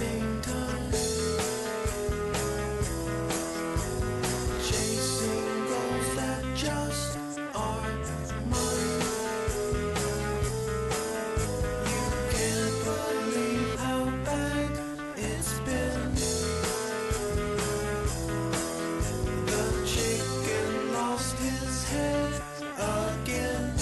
wasting time, chasing goals that just aren't mine. You can't believe how bad it's been. The chicken lost his head again.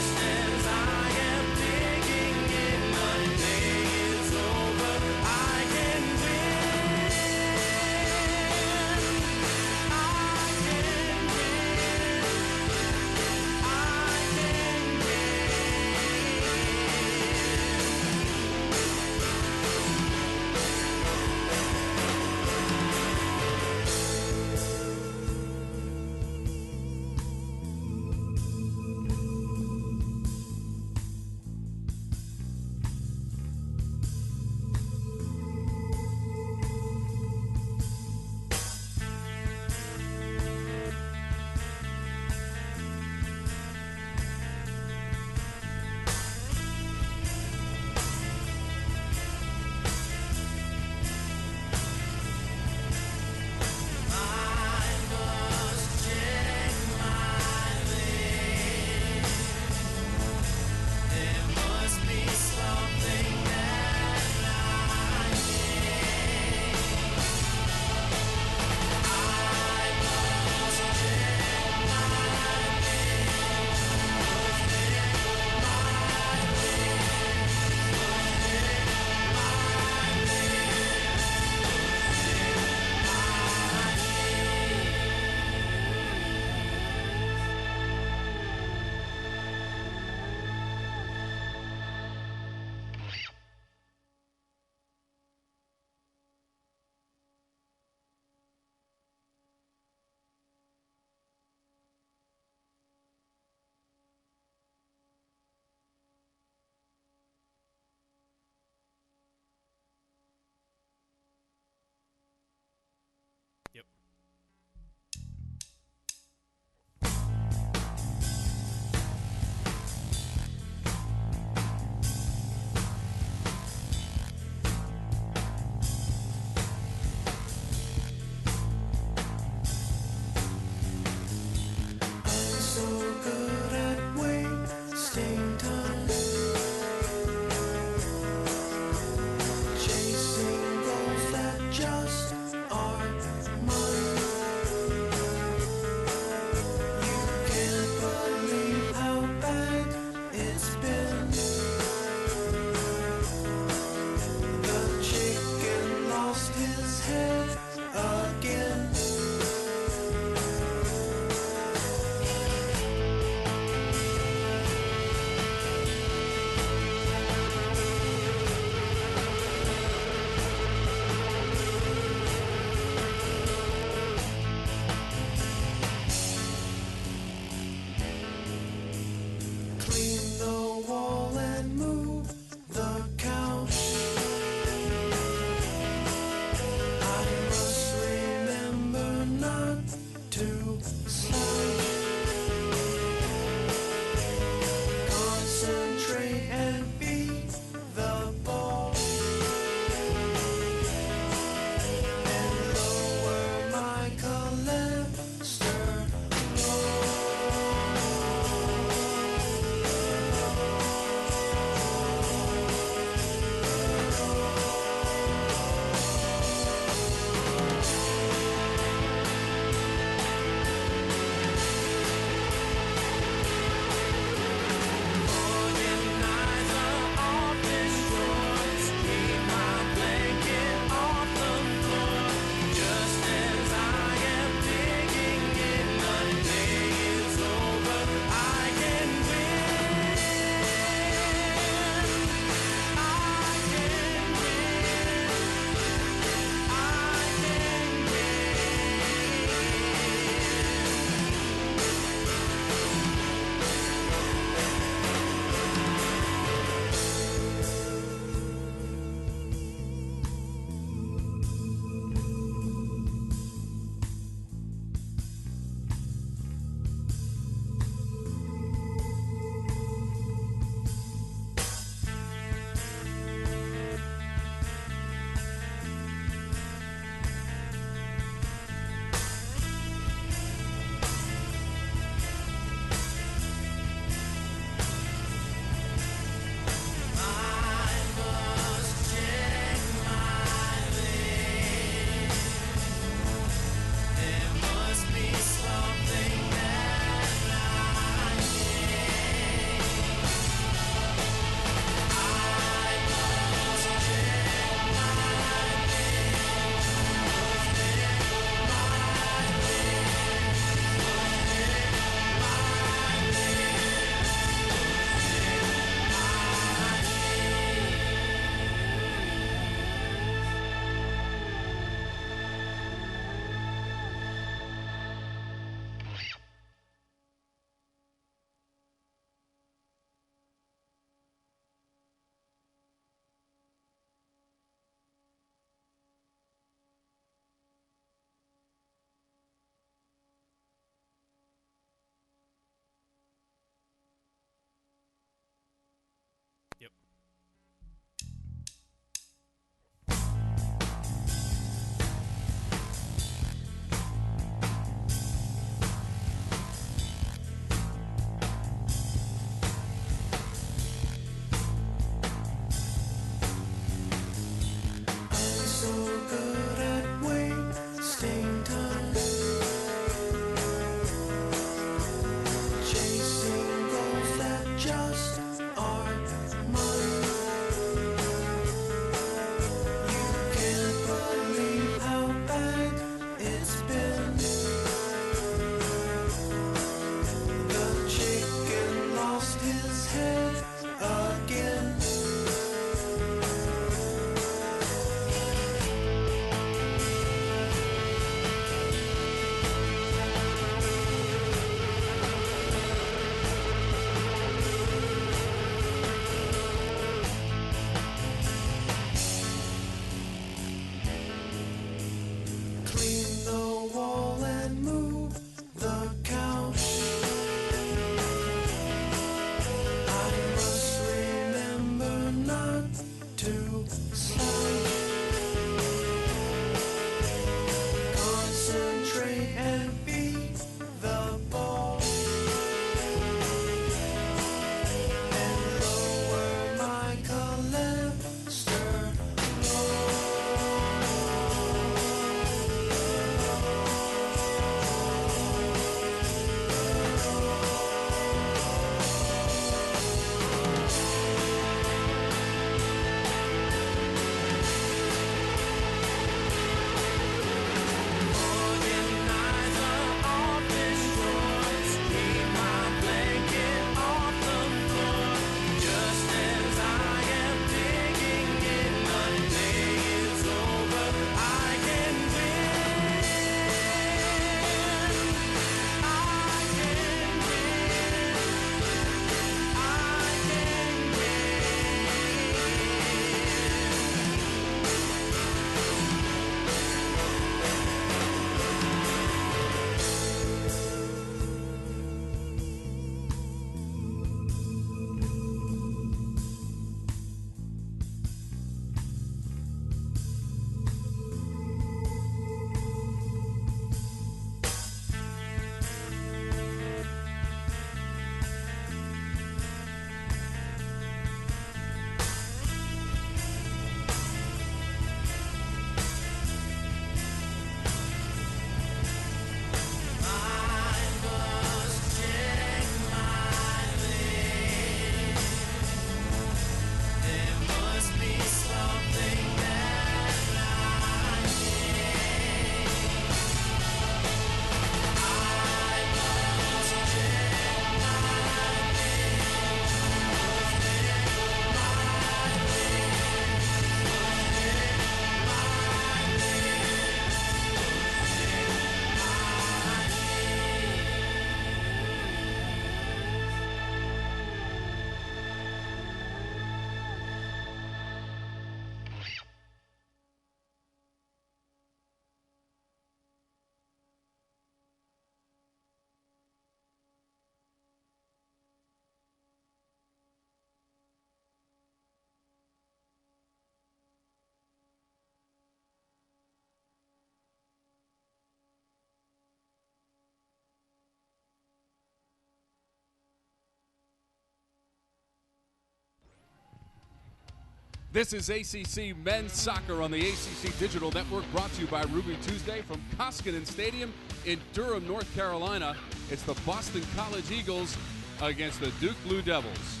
This is ACC Men's Soccer on the ACC Digital Network, brought to you by Ruby Tuesday from Koskinen Stadium in Durham, North Carolina. It's the Boston College Eagles against the Duke Blue Devils.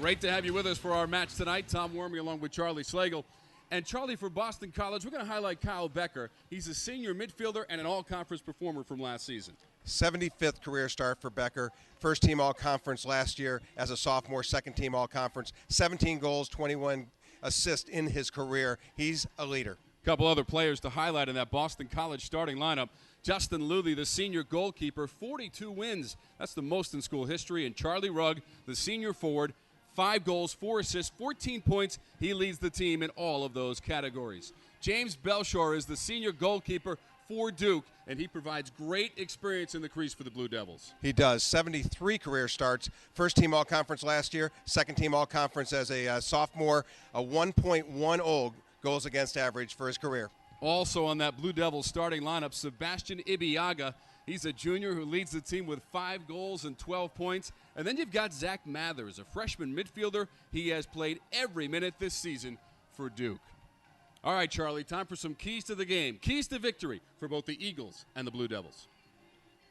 Great to have you with us for our match tonight. Tom Wormy along with Charlie Slagle. And Charlie, for Boston College, we're going to highlight Kyle Becker. He's a senior midfielder and an all-conference performer from last season. 75th career start for Becker. First team all-conference last year as a sophomore, second team all-conference. 17 goals, 21 assists in his career. He's a leader. A couple other players to highlight in that Boston College starting lineup. Justin Luthy, the senior goalkeeper, 42 wins. That's the most in school history. And Charlie Rugg, the senior forward, 5 goals, 4 assists, 14 points. He leads the team in all of those categories. James Belshore is the senior goalkeeper for Duke, and he provides great experience in the crease for the Blue Devils. He does. 73 career starts. First team all-conference last year, second team all-conference as a sophomore, a 1.10 goals against average for his career. Also on that Blue Devils starting lineup, Sebastian Ibiaga. He's a junior who leads the team with 5 goals and 12 points. And then you've got Zach Mathers, a freshman midfielder. He has played every minute this season for Duke. All right, Charlie, time for some keys to the game. Keys to victory for both the Eagles and the Blue Devils.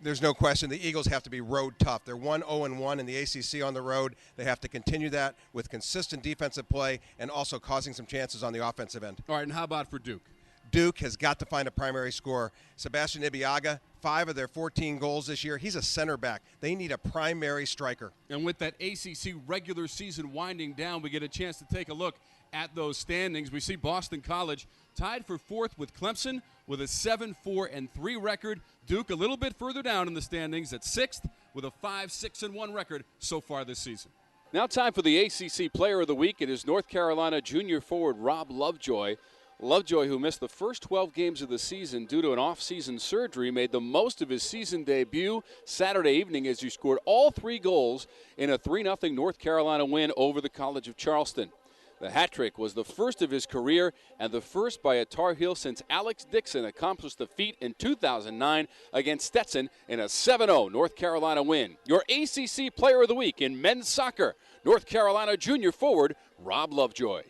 There's no question the Eagles have to be road tough. They're 1-0-1 in the ACC on the road. They have to continue that with consistent defensive play and also causing some chances on the offensive end. All right, and how about for Duke? Duke has got to find a primary scorer. Sebastian Ibiaga, 5 of their 14 goals this year. He's a center back. They need a primary striker. And with that ACC regular season winding down, we get a chance to take a look at those standings. We see Boston College tied for 4th with Clemson with a 7-4-3 record. Duke a little bit further down in the standings at 6th with a 5-6-1 record so far this season. Now time for the ACC Player of the Week. It is North Carolina junior forward Rob Lovejoy. Lovejoy, who missed the first 12 games of the season due to an off-season surgery, made the most of his season debut Saturday evening as he scored all 3 goals in a 3-0 North Carolina win over the College of Charleston. The hat trick was the first of his career and the first by a Tar Heel since Alex Dixon accomplished the feat in 2009 against Stetson in a 7-0 North Carolina win. Your ACC Player of the Week in men's soccer, North Carolina junior forward Rob Lovejoy.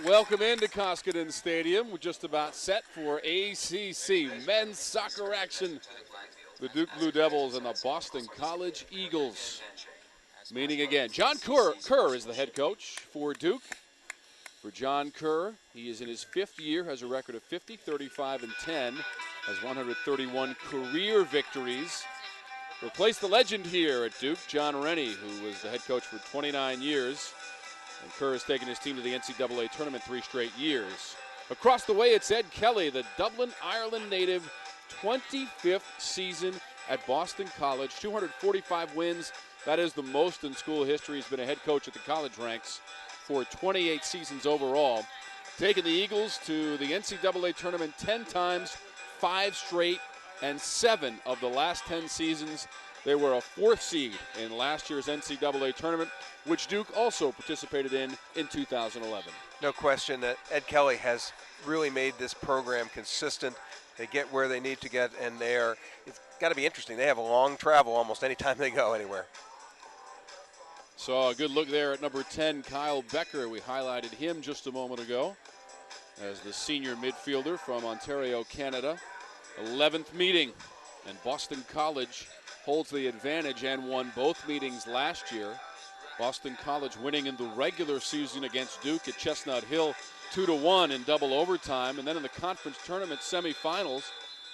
Welcome into Koskinen Stadium. We're just about set for ACC men's soccer action. The Duke Blue Devils and the Boston College Eagles meeting again. John Kerr is the head coach for Duke. For John Kerr, he is in his 5th year, has a record of 50, 35, and 10, has 131 career victories. Replaced the legend here at Duke, John Rennie, who was the head coach for 29 years. And Kerr has taken his team to the NCAA tournament 3 straight years. Across the way, it's Ed Kelly, the Dublin, Ireland native, 25th season at Boston College, 245 wins. That is the most in school history. He's been a head coach at the college ranks for 28 seasons overall. Taken the Eagles to the NCAA tournament 10 times, 5 straight, and 7 of the last 10 seasons. They were a 4th seed in last year's NCAA tournament, which Duke also participated in 2011. No question that Ed Kelly has really made this program consistent. They get where they need to get, and it's got to be interesting. They have a long travel almost any time they go anywhere. So a good look there at number 10, Kyle Becker. We highlighted him just a moment ago as the senior midfielder from Ontario, Canada. 11th meeting, and Boston College holds the advantage and won both meetings last year. Boston College winning in the regular season against Duke at Chestnut Hill 2-1 in double overtime. And then in the conference tournament semifinals,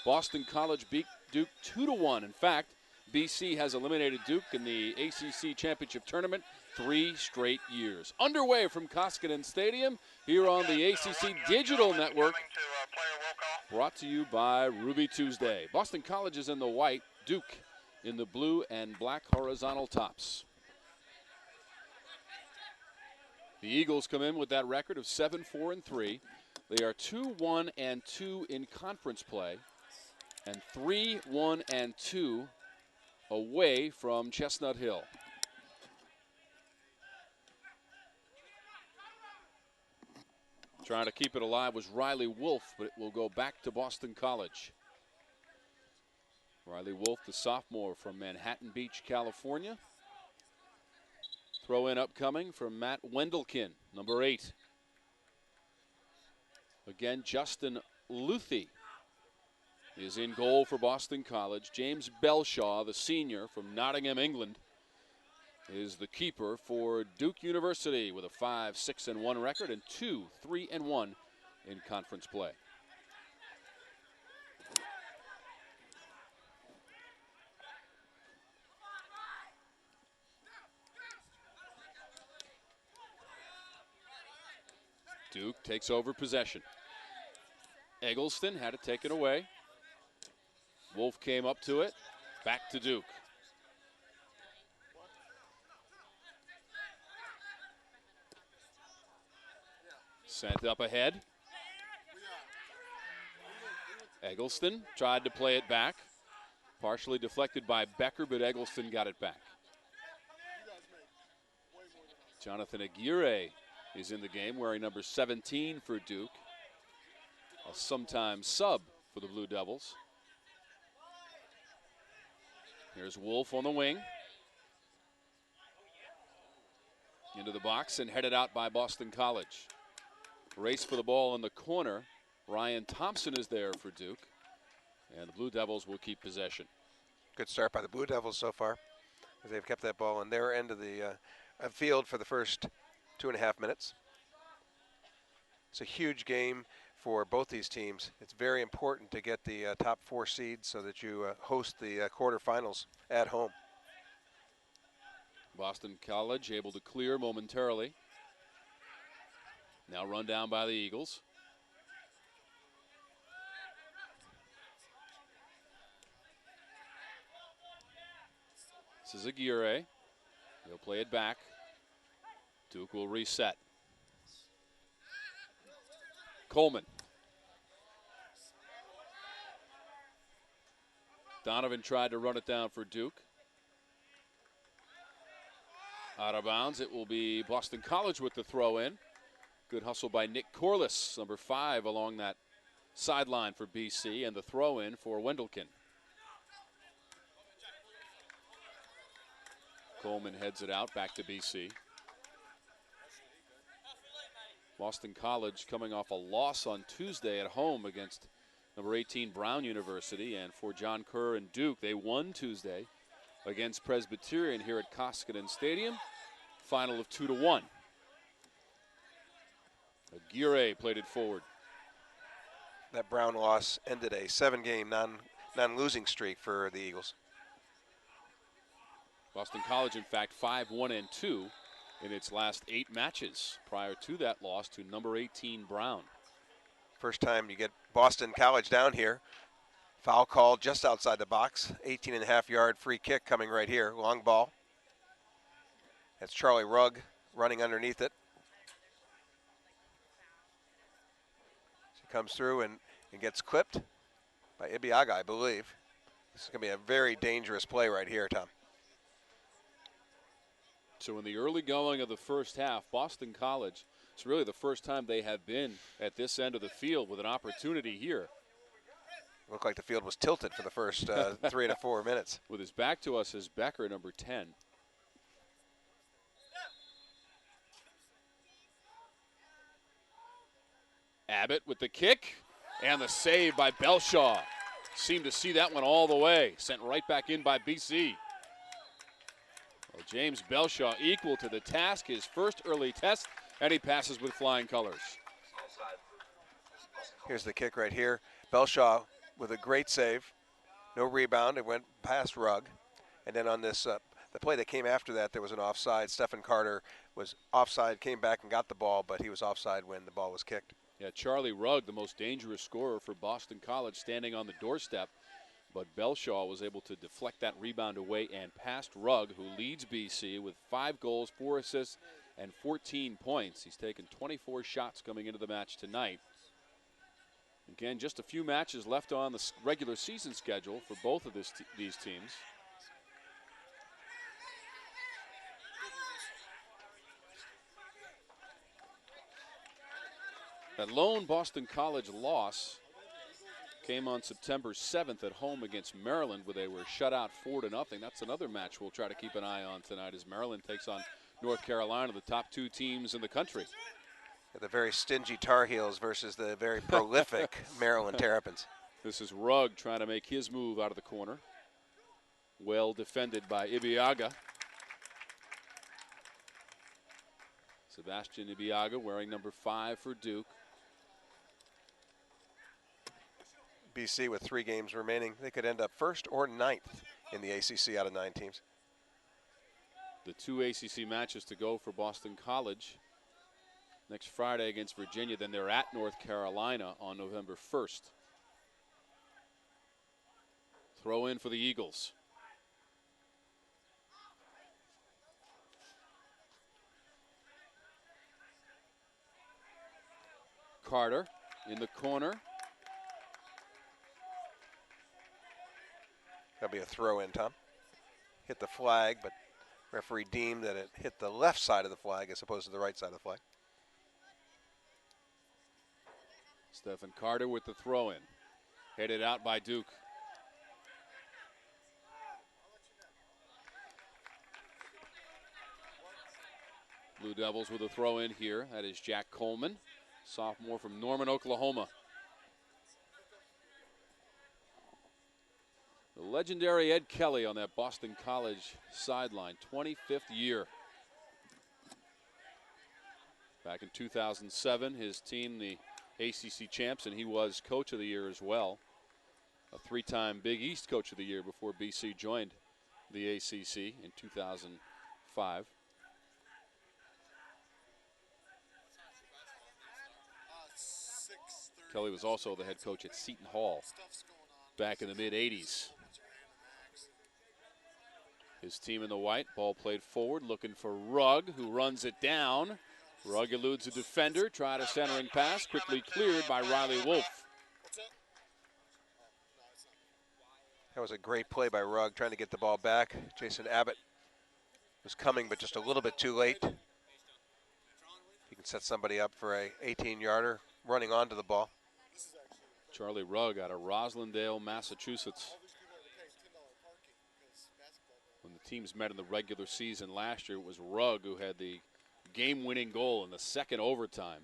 Boston College beat Duke 2-1. In fact, BC has eliminated Duke in the ACC Championship Tournament 3 straight years. Underway from Koskinen Stadium here on the ACC Digital Network. Brought to you by Ruby Tuesday. Boston College is in the white, Duke in the blue and black horizontal tops. The Eagles come in with that record of 7-4-3. They are 2-1-2 in conference play. And 3, 1, and 2 away from Chestnut Hill. Trying to keep it alive was Riley Wolf, but it will go back to Boston College. Riley Wolf, the sophomore from Manhattan Beach, California. Throw in upcoming from Matt Wendelkin, number 8. Again, Justin Luthi is in goal for Boston College. James Belshaw, the senior from Nottingham, England, is the keeper for Duke University with a 5-6-1 record and 2 3-1 in conference play. Duke takes over possession. Eggleston had it taken away. Wolf came up to it. Back to Duke. Sent up ahead. Eggleston tried to play it back. Partially deflected by Becker, but Eggleston got it back. Jonathan Aguirre is in the game, wearing number 17 for Duke. A sometime sub for the Blue Devils. Here's Wolf on the wing. Into the box and headed out by Boston College. Race for the ball in the corner. Ryan Thompson is there for Duke. And the Blue Devils will keep possession. Good start by the Blue Devils so far, as they've kept that ball in their end of the field for the first 2.5 minutes. It's a huge game for both these teams. It's very important to get the top 4 seeds so that you host the quarterfinals at home. Boston College able to clear momentarily. Now run down by the Eagles. This is Aguirre. He'll play it back. Duke will reset. Coleman. Donovan tried to run it down for Duke. Out of bounds. It will be Boston College with the throw in. Good hustle by Nick Corliss, number 5, along that sideline for BC, and the throw in for Wendelkin. Coleman heads it out back to BC. Boston College coming off a loss on Tuesday at home against number 18 Brown University, and for John Kerr and Duke, they won Tuesday against Presbyterian here at Koskinen Stadium. Final of 2-1. Aguirre played it forward. That Brown loss ended a 7-game non-losing streak for the Eagles. Boston College, in fact, 5-1-2 in its last 8 matches prior to that loss to number 18 Brown. First time you get Boston College down here. Foul called just outside the box. 18.5-yard free kick coming right here. Long ball. That's Charlie Rugg running underneath it. She comes through and gets clipped by Ibiaga, I believe. This is going to be a very dangerous play right here, Tom. So in the early going of the first half, Boston College, it's really the first time they have been at this end of the field with an opportunity here. Looked like the field was tilted for the first 3 to 4 minutes. With his back to us is Becker, number 10. Abbott with the kick and the save by Belshaw. Seemed to see that one all the way. Sent right back in by BC. Well, James Belshaw equal to the task, his first early test, and he passes with flying colors. Here's the kick right here. Belshaw with a great save. No rebound. It went past Rugg. And then on this, the play that came after that, there was an offside. Stephen Carter was offside, came back and got the ball, but he was offside when the ball was kicked. Yeah, Charlie Rugg, the most dangerous scorer for Boston College, standing on the doorstep. But Belshaw was able to deflect that rebound away and past Rugg, who leads BC with 5 goals, 4 assists, and 14 points. He's taken 24 shots coming into the match tonight. Again, just a few matches left on the regular season schedule for both of these teams. That lone Boston College loss came on September 7th at home against Maryland, where they were shut out 4-0. That's another match we'll try to keep an eye on tonight as Maryland takes on North Carolina, the top two teams in the country. The very stingy Tar Heels versus the very prolific Maryland Terrapins. This is Rugg trying to make his move out of the corner. Well defended by Ibeagha. Sebastian Ibeagha wearing number 5 for Duke. BC with 3 games remaining. They could end up 1st or 9th in the ACC out of 9 teams. The 2 ACC matches to go for Boston College. Next Friday against Virginia, then they're at North Carolina on November 1st. Throw in for the Eagles. Carter in the corner. That'll be a throw in, Tom. Hit the flag, but referee deemed that it hit the left side of the flag as opposed to the right side of the flag. Stephen Carter with the throw in. Headed out by Duke. Blue Devils with a throw in here. That is Jack Coleman, sophomore from Norman, Oklahoma. The legendary Ed Kelly on that Boston College sideline, 25th year. Back in 2007, his team, the ACC champs, and he was coach of the year as well. A 3-time Big East coach of the year before BC joined the ACC in 2005. Kelly was also the head coach at Seton Hall back in the mid-'80s. His team in the white, ball played forward, looking for Rugg, who runs it down. Rugg eludes a defender, tried a centering pass, quickly cleared by Riley Wolf. That was a great play by Rugg, trying to get the ball back. Jason Abbott was coming, but just a little bit too late. He can set somebody up for a 18-yarder running onto the ball. Charlie Rugg out of Roslindale, Massachusetts. When the teams met in the regular season last year, it was Rugg who had the game-winning goal in the second overtime,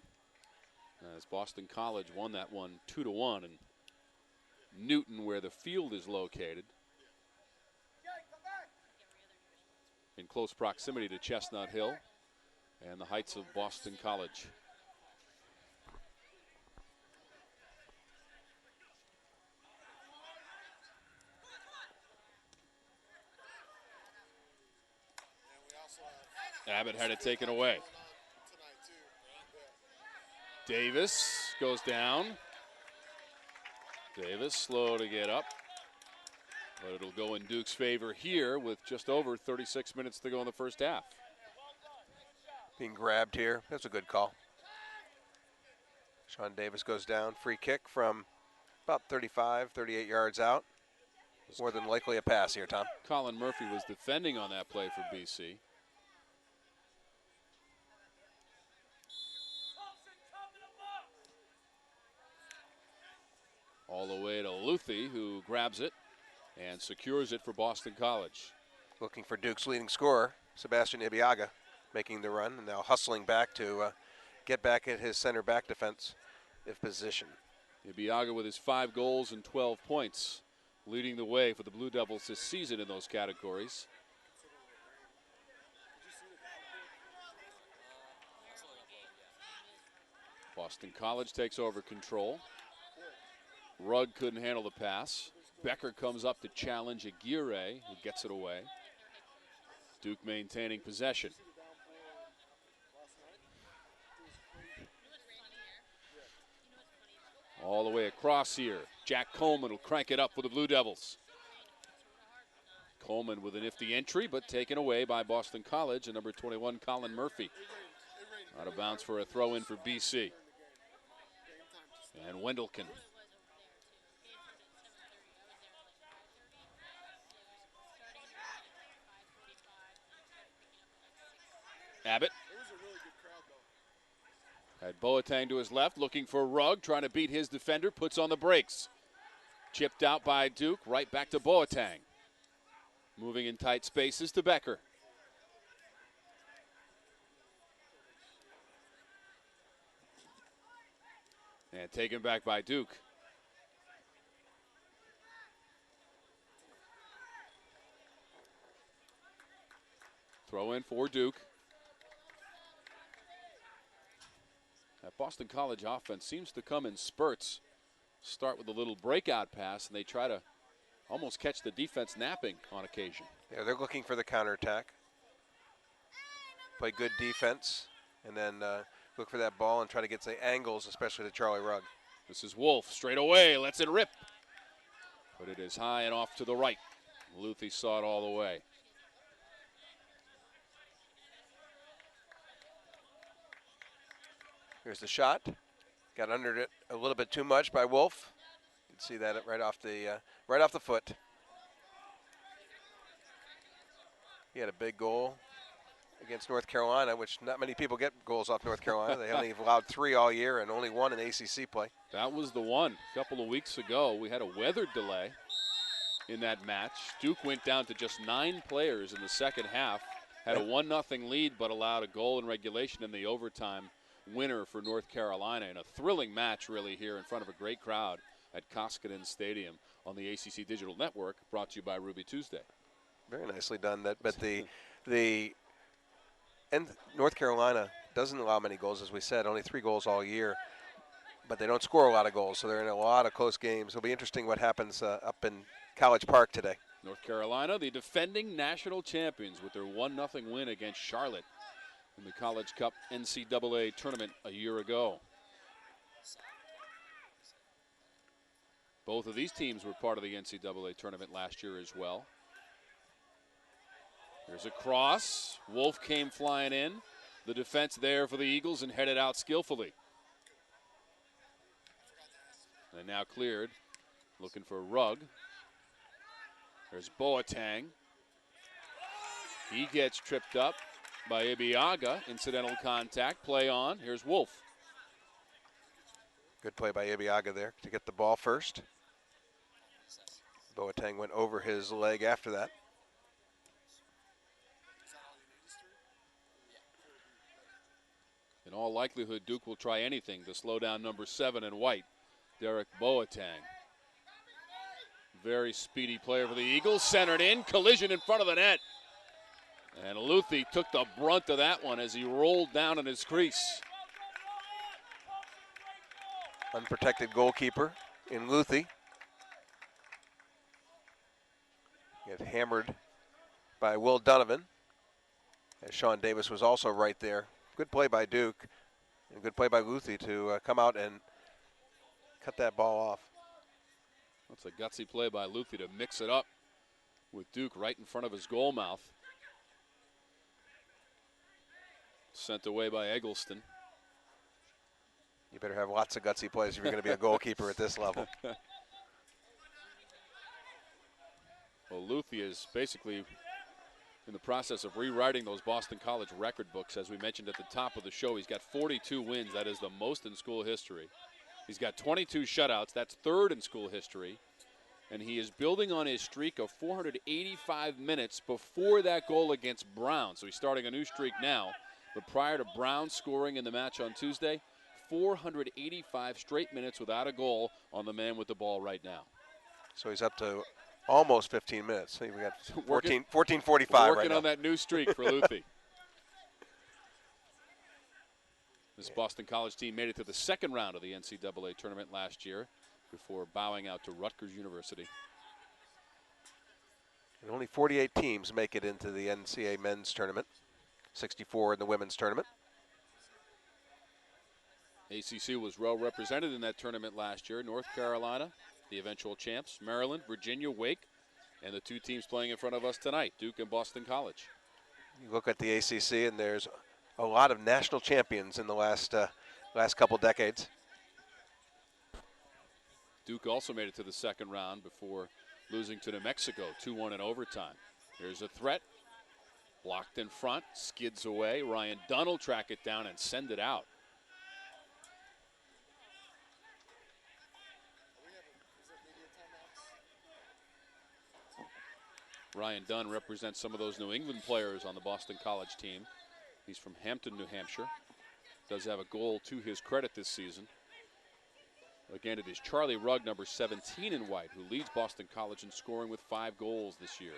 as Boston College won that one 2-1 in Newton, where the field is located, in close proximity to Chestnut Hill and the heights of Boston College. Abbott had it taken away. Davis goes down. Davis slow to get up, but it'll go in Duke's favor here with just over 36 minutes to go in the first half. Being grabbed here, that's a good call. Sean Davis goes down, free kick from about 35, 38 yards out. More than likely a pass here, Tom. Colin Murphy was defending on that play for BC. All the way to Luthi, who grabs it and secures it for Boston College. Looking for Duke's leading scorer, Sebastian Ibeagha, making the run and now hustling back to get back at his center back defense if position. Ibeagha with his 5 goals and 12 points, leading the way for the Blue Devils this season in those categories. Boston College takes over control. Rugg couldn't handle the pass. Becker comes up to challenge Aguirre, who gets it away. Duke maintaining possession. All the way across here. Jack Coleman will crank it up for the Blue Devils. Coleman with a nifty entry, but taken away by Boston College and number 21, Colin Murphy. Out of bounds for a throw in for BC. And Wendelken Abbott had Boateng to his left, looking for Rugg, trying to beat his defender, puts on the brakes. Chipped out by Duke, right back to Boateng. Moving in tight spaces to Becker. And taken back by Duke. Throw in for Duke. That Boston College offense seems to come in spurts. Start with a little breakout pass, and they try to almost catch the defense napping on occasion. Yeah, they're looking for the counterattack. Play good defense, and then look for that ball and try to get the angles, especially to Charlie Rugg. This is Wolf, straight away, lets it rip. But it is high and off to the right. Luthi saw it all the way. Here's the shot. Got under it a little bit too much by Wolf. You can see that right off the foot. He had a big goal against North Carolina, which not many people get goals off North Carolina. They only have allowed 3 all year and only 1 in ACC play. That was the one. A couple of weeks ago, we had a weather delay in that match. Duke went down to just 9 players in the second half, had a 1-0 lead, but allowed a goal in regulation in the overtime winner for North Carolina in a thrilling match really here in front of a great crowd at Koskinen Stadium on the ACC Digital Network, brought to you by Ruby Tuesday. Very nicely done. But and North Carolina doesn't allow many goals, as we said, only 3 goals all year, but they don't score a lot of goals, so they're in a lot of close games. It'll be interesting what happens up in College Park today. North Carolina, the defending national champions, with their 1-0 win against Charlotte in the College Cup NCAA tournament a year ago. Both of these teams were part of the NCAA tournament last year as well. There's a cross. Wolf came flying in. The defense there for the Eagles and headed out skillfully. And now cleared. Looking for Rugg. There's Boateng. He gets tripped up by Ibiaga. Incidental contact. Play on. Here's Wolf. Good play by Ibiaga there to get the ball first. Boateng went over his leg after that. In all likelihood, Duke will try anything to slow down number 7 in white, Derek Boateng. Very speedy player for the Eagles. Centered in, collision in front of the net. And Luthi took the brunt of that one as he rolled down in his crease. Unprotected goalkeeper in Luthi. Get hammered by Will Donovan, as Sean Davis was also right there. Good play by Duke and good play by Luthi to come out and cut that ball off. That's a gutsy play by Luthi to mix it up with Duke right in front of his goal mouth. Sent away by Eggleston. You better have lots of gutsy plays if you're going to be a goalkeeper at this level. Well, Luthi is basically in the process of rewriting those Boston College record books. As we mentioned at the top of the show, he's got 42 wins. That is the most in school history. He's got 22 shutouts. That's 3rd in school history. And he is building on his streak of 485 minutes before that goal against Brown. So he's starting a new streak now. But prior to Brown scoring in the match on Tuesday, 485 straight minutes without a goal on the man with the ball right now. So he's up to almost 15 minutes. We got 14:45 working right on now. that new streak for Luthi. This Boston College team made it to the 2nd round of the NCAA tournament last year before bowing out to Rutgers University. And only 48 teams make it into the NCAA men's tournament, 64 in the women's tournament. ACC was well represented in that tournament last year. North Carolina, the eventual champs, Maryland, Virginia, Wake, and the 2 teams playing in front of us tonight, Duke and Boston College. You look at the ACC, and there's a lot of national champions in the last couple decades. Duke also made it to the 2nd round before losing to New Mexico 2-1 in overtime. Here's a threat. Blocked in front, skids away. Ryan Dunn will track it down and send it out. Ryan Dunn represents some of those New England players on the Boston College team. He's from Hampton, New Hampshire. Does have a goal to his credit this season. Again, it is Charlie Rugg, number 17 in white, who leads Boston College in scoring with 5 goals this year.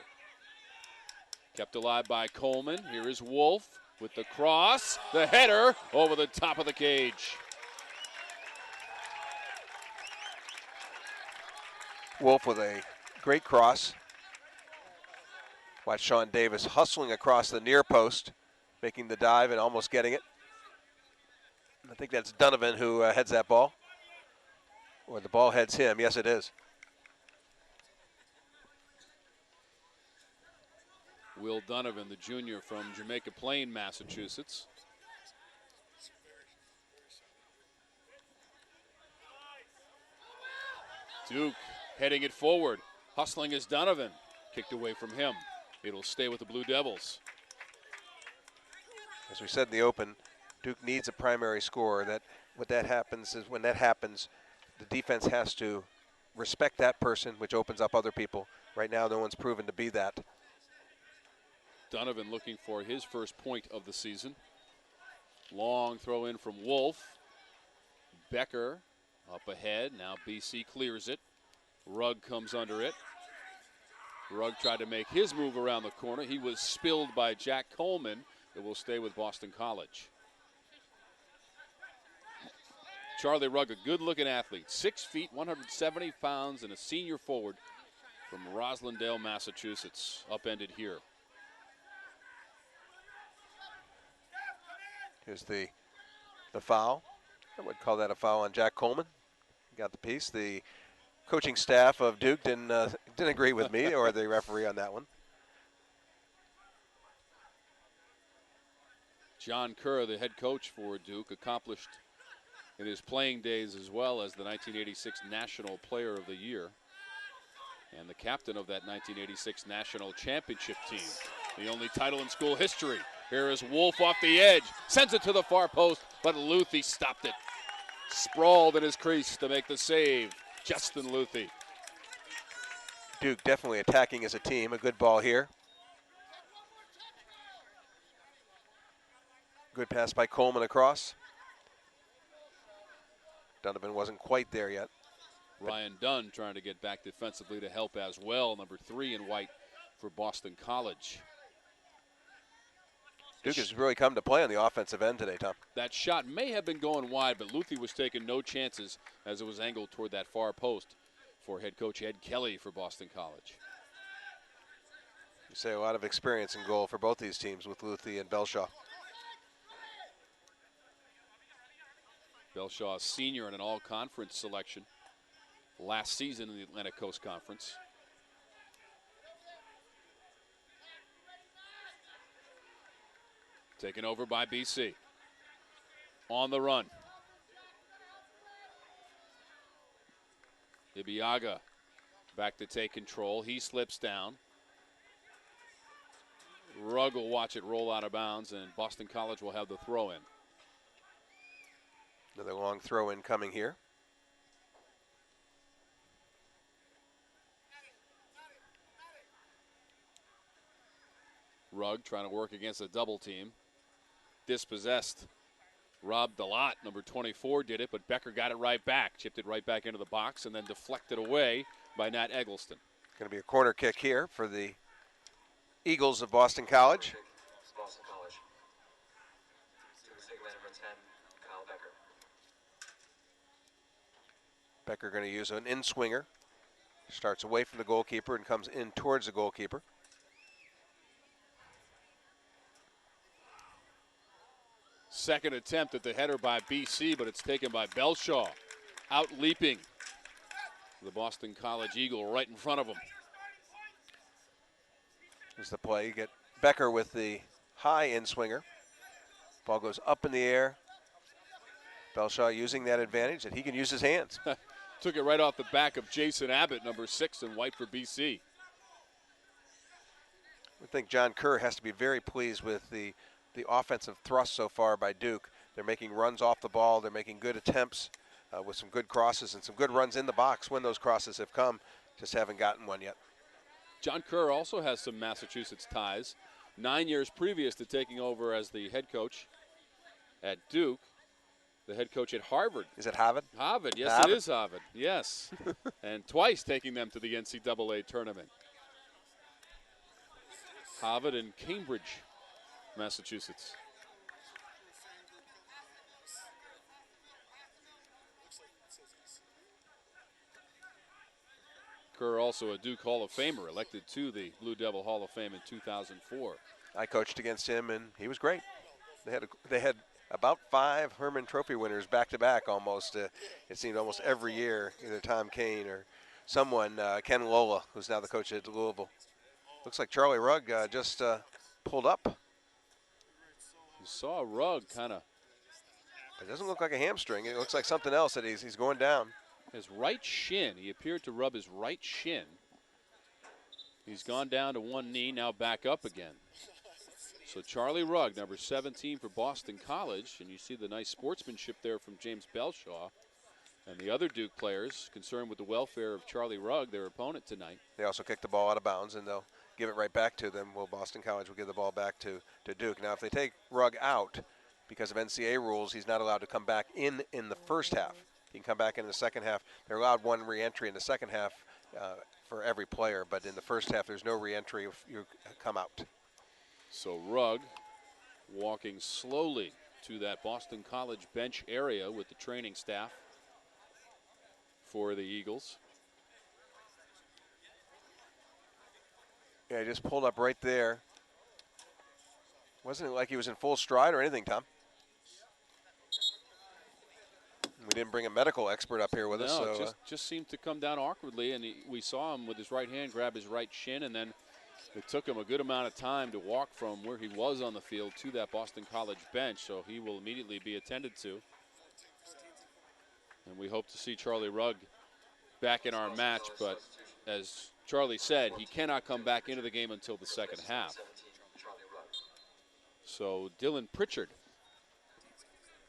Kept alive by Coleman. Here is Wolf with the cross. The header over the top of the cage. Wolf with a great cross. Watch Sean Davis hustling across the near post, making the dive and almost getting it. I think that's Donovan who heads that ball. Or the ball heads him. Yes, it is. Will Donovan, the junior from Jamaica Plain, Massachusetts. Duke heading it forward. Hustling is Donovan. Kicked away from him. It'll stay with the Blue Devils. As we said in the open, Duke needs a primary scorer. When that happens, the defense has to respect that person, which opens up other people. Right now, no one's proven to be that. Donovan looking for his first point of the season. Long throw in from Wolf. Becker up ahead. Now BC clears it. Rugg comes under it. Rugg tried to make his move around the corner. He was spilled by Jack Coleman. It will stay with Boston College. Charlie Rugg, a good-looking athlete. 6 feet, 170 pounds, and a senior forward from Roslindale, Massachusetts. Upended here. Here's the foul. I would call that a foul on Jack Coleman. Got the piece. The coaching staff of Duke didn't agree with me or the referee on that one. John Kerr, the head coach for Duke, accomplished in his playing days as well as the 1986 National Player of the Year and the captain of that 1986 National Championship team. The only title in school history. Here is Wolf off the edge, sends it to the far post, but Luthi stopped it. Sprawled in his crease to make the save. Justin Luthi. Duke definitely attacking as a team. A good ball here. Good pass by Coleman across. Donovan wasn't quite there yet. Ryan Dunn trying to get back defensively to help as well. Number 3 in white for Boston College. Duke has really come to play on the offensive end today, Tom. That shot may have been going wide, but Luthi was taking no chances as it was angled toward that far post for head coach Ed Kelly for Boston College. You say a lot of experience in goal for both these teams with Luthi and Belshaw. Belshaw, a senior in an all-conference selection last season in the Atlantic Coast Conference. Taken over by BC. On the run. Ibiaga back to take control. He slips down. Rugg will watch it roll out of bounds, and Boston College will have the throw in. Another long throw in coming here. Rugg trying to work against a double team. Dispossessed. Rob Delot, number 24, did it, but Becker got it right back. Chipped it right back into the box and then deflected away by Nat Eggleston. Going to be a corner kick here for the Eagles of Boston College. Boston College. To the single man number 10, Kyle Becker. Becker going to use an in-swinger. Starts away from the goalkeeper and comes in towards the goalkeeper. Second attempt at the header by BC, but it's taken by Belshaw. Out leaping the Boston College Eagle right in front of him. Here's the play. You get Becker with the high in-swinger. Ball goes up in the air. Belshaw using that advantage that he can use his hands. Took it right off the back of Jason Abbott, number 6 in white for BC. I think John Kerr has to be very pleased with the offensive thrust so far by Duke. They're making runs off the ball. They're making good attempts with some good crosses and some good runs in the box when those crosses have come. Just haven't gotten one yet. John Kerr also has some Massachusetts ties. 9 years previous to taking over as the head coach at Duke, the head coach at Harvard. Is it Harvard? Harvard, yes, Harvard. it is Harvard, yes. And twice taking them to the NCAA tournament. Harvard and Cambridge, Massachusetts. Kerr, also a Duke Hall of Famer, elected to the Blue Devil Hall of Fame in 2004. I coached against him, and he was great. They had about 5 Herman Trophy winners back-to-back almost. It seemed almost every year, either Tom Kane or someone, Ken Lola, who's now the coach at Louisville. Looks like Charlie Rugg just pulled up. You saw Rugg kind of. It doesn't look like a hamstring. It looks like something else that he's going down. His right shin, he appeared to rub his right shin. He's gone down to one knee, now back up again. So Charlie Rugg, number 17 for Boston College, and you see the nice sportsmanship there from James Belshaw. And the other Duke players concerned with the welfare of Charlie Rugg, their opponent tonight. They also kicked the ball out of bounds, and they'll give it right back to them. Well, Boston College will give the ball back to Duke. Now, if they take Rugg out, because of NCAA rules, he's not allowed to come back in the first half. He can come back in the second half. They're allowed one re-entry in the second half for every player, but in the first half, there's no re-entry if you come out. So Rugg walking slowly to that Boston College bench area with the training staff for the Eagles. Yeah, he just pulled up right there. Wasn't it like he was in full stride or anything, Tom? We didn't bring a medical expert up here with us. No, So, just seemed to come down awkwardly, and we saw him with his right hand grab his right shin, and then it took him a good amount of time to walk from where he was on the field to that Boston College bench, so he will immediately be attended to. And we hope to see Charlie Rugg back in our match, but as Charlie said, he cannot come back into the game until the second half. So Dylan Pritchard,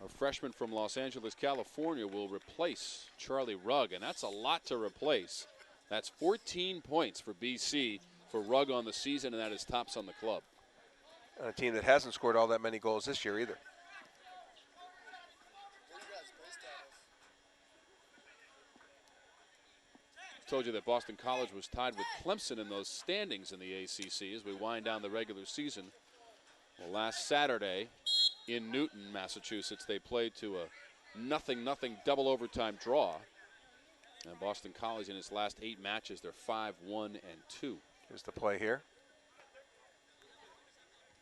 a freshman from Los Angeles, California, will replace Charlie Rugg, and that's a lot to replace. That's 14 points for BC for Rugg on the season, and that is tops on the club. on a team that hasn't scored all that many goals this year either. Told you that Boston College was tied with Clemson in those standings in the ACC as we wind down the regular season. Well, last Saturday in Newton, Massachusetts, they played to a 0-0 double overtime draw. And Boston College in its last 8 matches, they're 5-1-2. Here's the play here.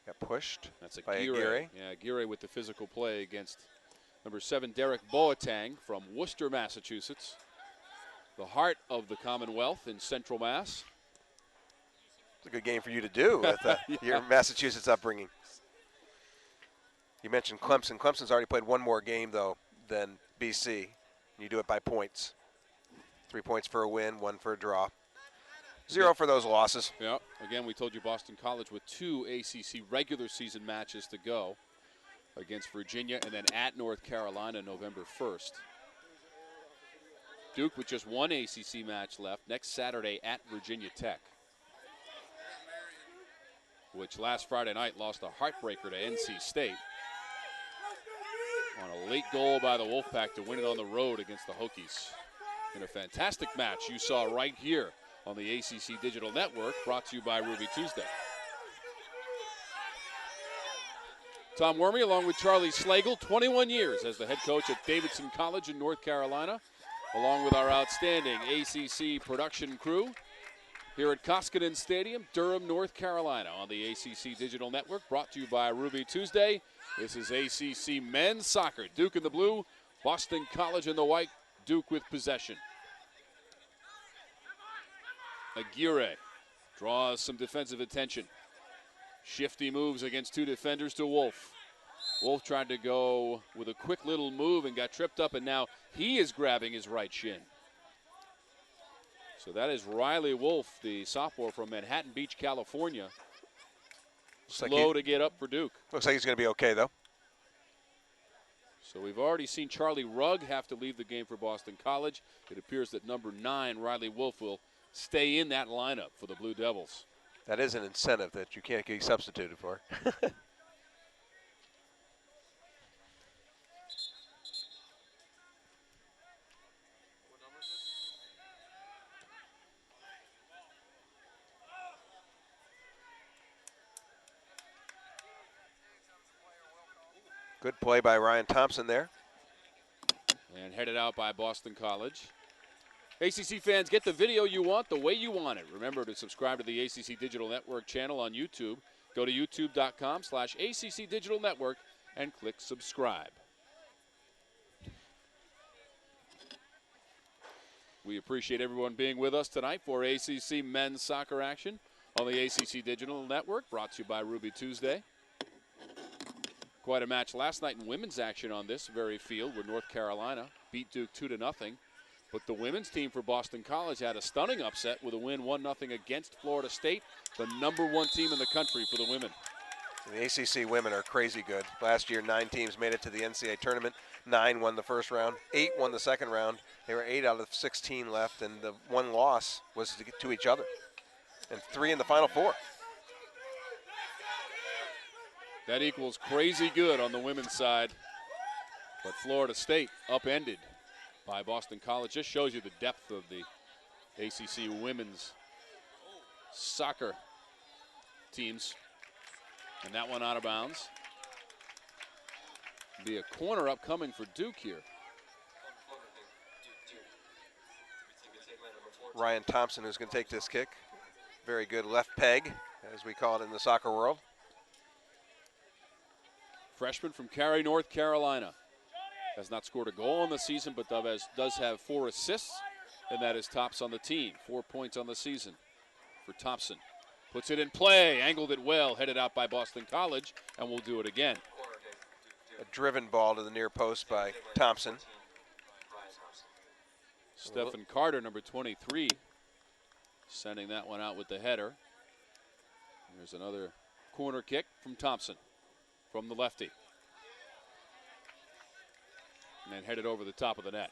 Got pushed. That's a by Aguirre. Yeah, Aguirre with the physical play against number 7, Derek Boateng from Worcester, Massachusetts. The heart of the Commonwealth in Central Mass. It's a good game for you to do with your Massachusetts upbringing. You mentioned Clemson. Clemson's already played one more game, though, than BC. You do it by points. 3 points for a win, 1 for a draw. 0 for those losses. Yeah, again, we told you Boston College with 2 ACC regular season matches to go against Virginia and then at North Carolina November 1st. Duke with just 1 ACC match left next Saturday at Virginia Tech, which last Friday night lost a heartbreaker to NC State on a late goal by the Wolfpack to win it on the road against the Hokies. In a fantastic match you saw right here on the ACC Digital Network, brought to you by Ruby Tuesday. Tom Wormy along with Charlie Slagle, 21 years as the head coach at Davidson College in North Carolina, along with our outstanding ACC production crew here at Koskinen Stadium, Durham, North Carolina, on the ACC Digital Network, brought to you by Ruby Tuesday. This is ACC men's soccer. Duke in the blue, Boston College in the white, Duke with possession. Aguirre draws some defensive attention. Shifty moves against 2 defenders to Wolf. Wolf tried to go with a quick little move and got tripped up, and now he is grabbing his right shin. So that is Riley Wolf, the sophomore from Manhattan Beach, California, slow to get up for Duke. Looks like he's going to be okay, though. So we've already seen Charlie Rugg have to leave the game for Boston College. It appears that number 9, Riley Wolf, will stay in that lineup for the Blue Devils. That is an incentive that you can't get substituted for. Good play by Ryan Thompson there. And headed out by Boston College. ACC fans, get the video you want the way you want it. Remember to subscribe to the ACC Digital Network channel on YouTube. Go to youtube.com/ACC Digital Network and click subscribe. We appreciate everyone being with us tonight for ACC men's soccer action on the ACC Digital Network, brought to you by Ruby Tuesday. Quite a match last night in women's action on this very field, where North Carolina beat Duke 2-0. But the women's team for Boston College had a stunning upset with a win 1-0 against Florida State, the #1 team in the country for the women. The ACC women are crazy good. Last year, 9 teams made it to the NCAA tournament. 9 won the first round. 8 won the second round. There were 8 out of 16 left, and the one loss was to get to each other. And 3 in the Final Four. That equals crazy good on the women's side. But Florida State upended by Boston College. Just shows you the depth of the ACC women's soccer teams. And that one out of bounds. Be a corner upcoming for Duke here. Ryan Thompson is going to take this kick. Very good left peg, as we call it in the soccer world. Freshman from Cary, North Carolina. Has not scored a goal on the season, but does have 4 assists, and that is tops on the team. 4 points on the season for Thompson. Puts it in play, angled it well, headed out by Boston College, and will do it again. A driven ball to the near post by Thompson. Stephen Carter, number 23, sending that one out with the header. There's another corner kick from Thompson from the lefty. And then headed over the top of the net.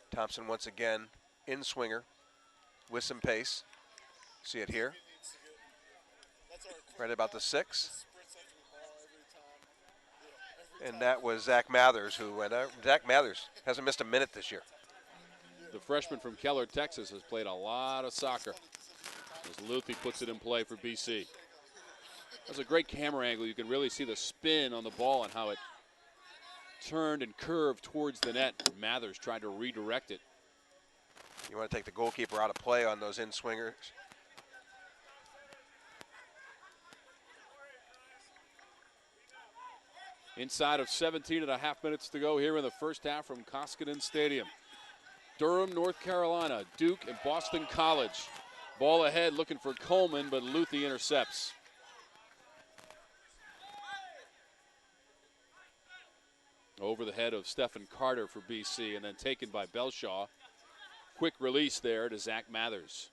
Thompson once again in swinger with some pace. See it here. Right about the 6. And that was Zach Mathers who went out. Zach Mathers hasn't missed a minute this year. The freshman from Keller, Texas, has played a lot of soccer as Luthi puts it in play for BC. That's a great camera angle. You can really see the spin on the ball and how it turned and curved towards the net. Mathers tried to redirect it. You want to take the goalkeeper out of play on those in-swingers. Inside of 17.5 minutes to go here in the first half from Koskinen Stadium. Durham, North Carolina, Duke, and Boston College. Ball ahead looking for Coleman, but Luthi intercepts. Over the head of Stephen Carter for BC, and then taken by Belshaw. Quick release there to Zach Mathers.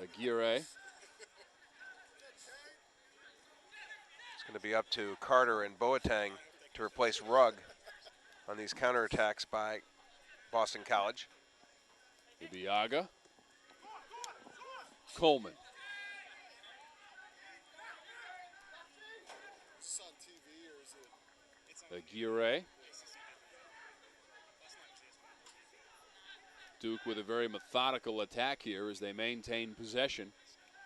Aguirre. It's going to be up to Carter and Boateng to replace Rugg on these counterattacks by Boston College. Ibiaga. Coleman. Aguirre. Duke with a very methodical attack here as they maintain possession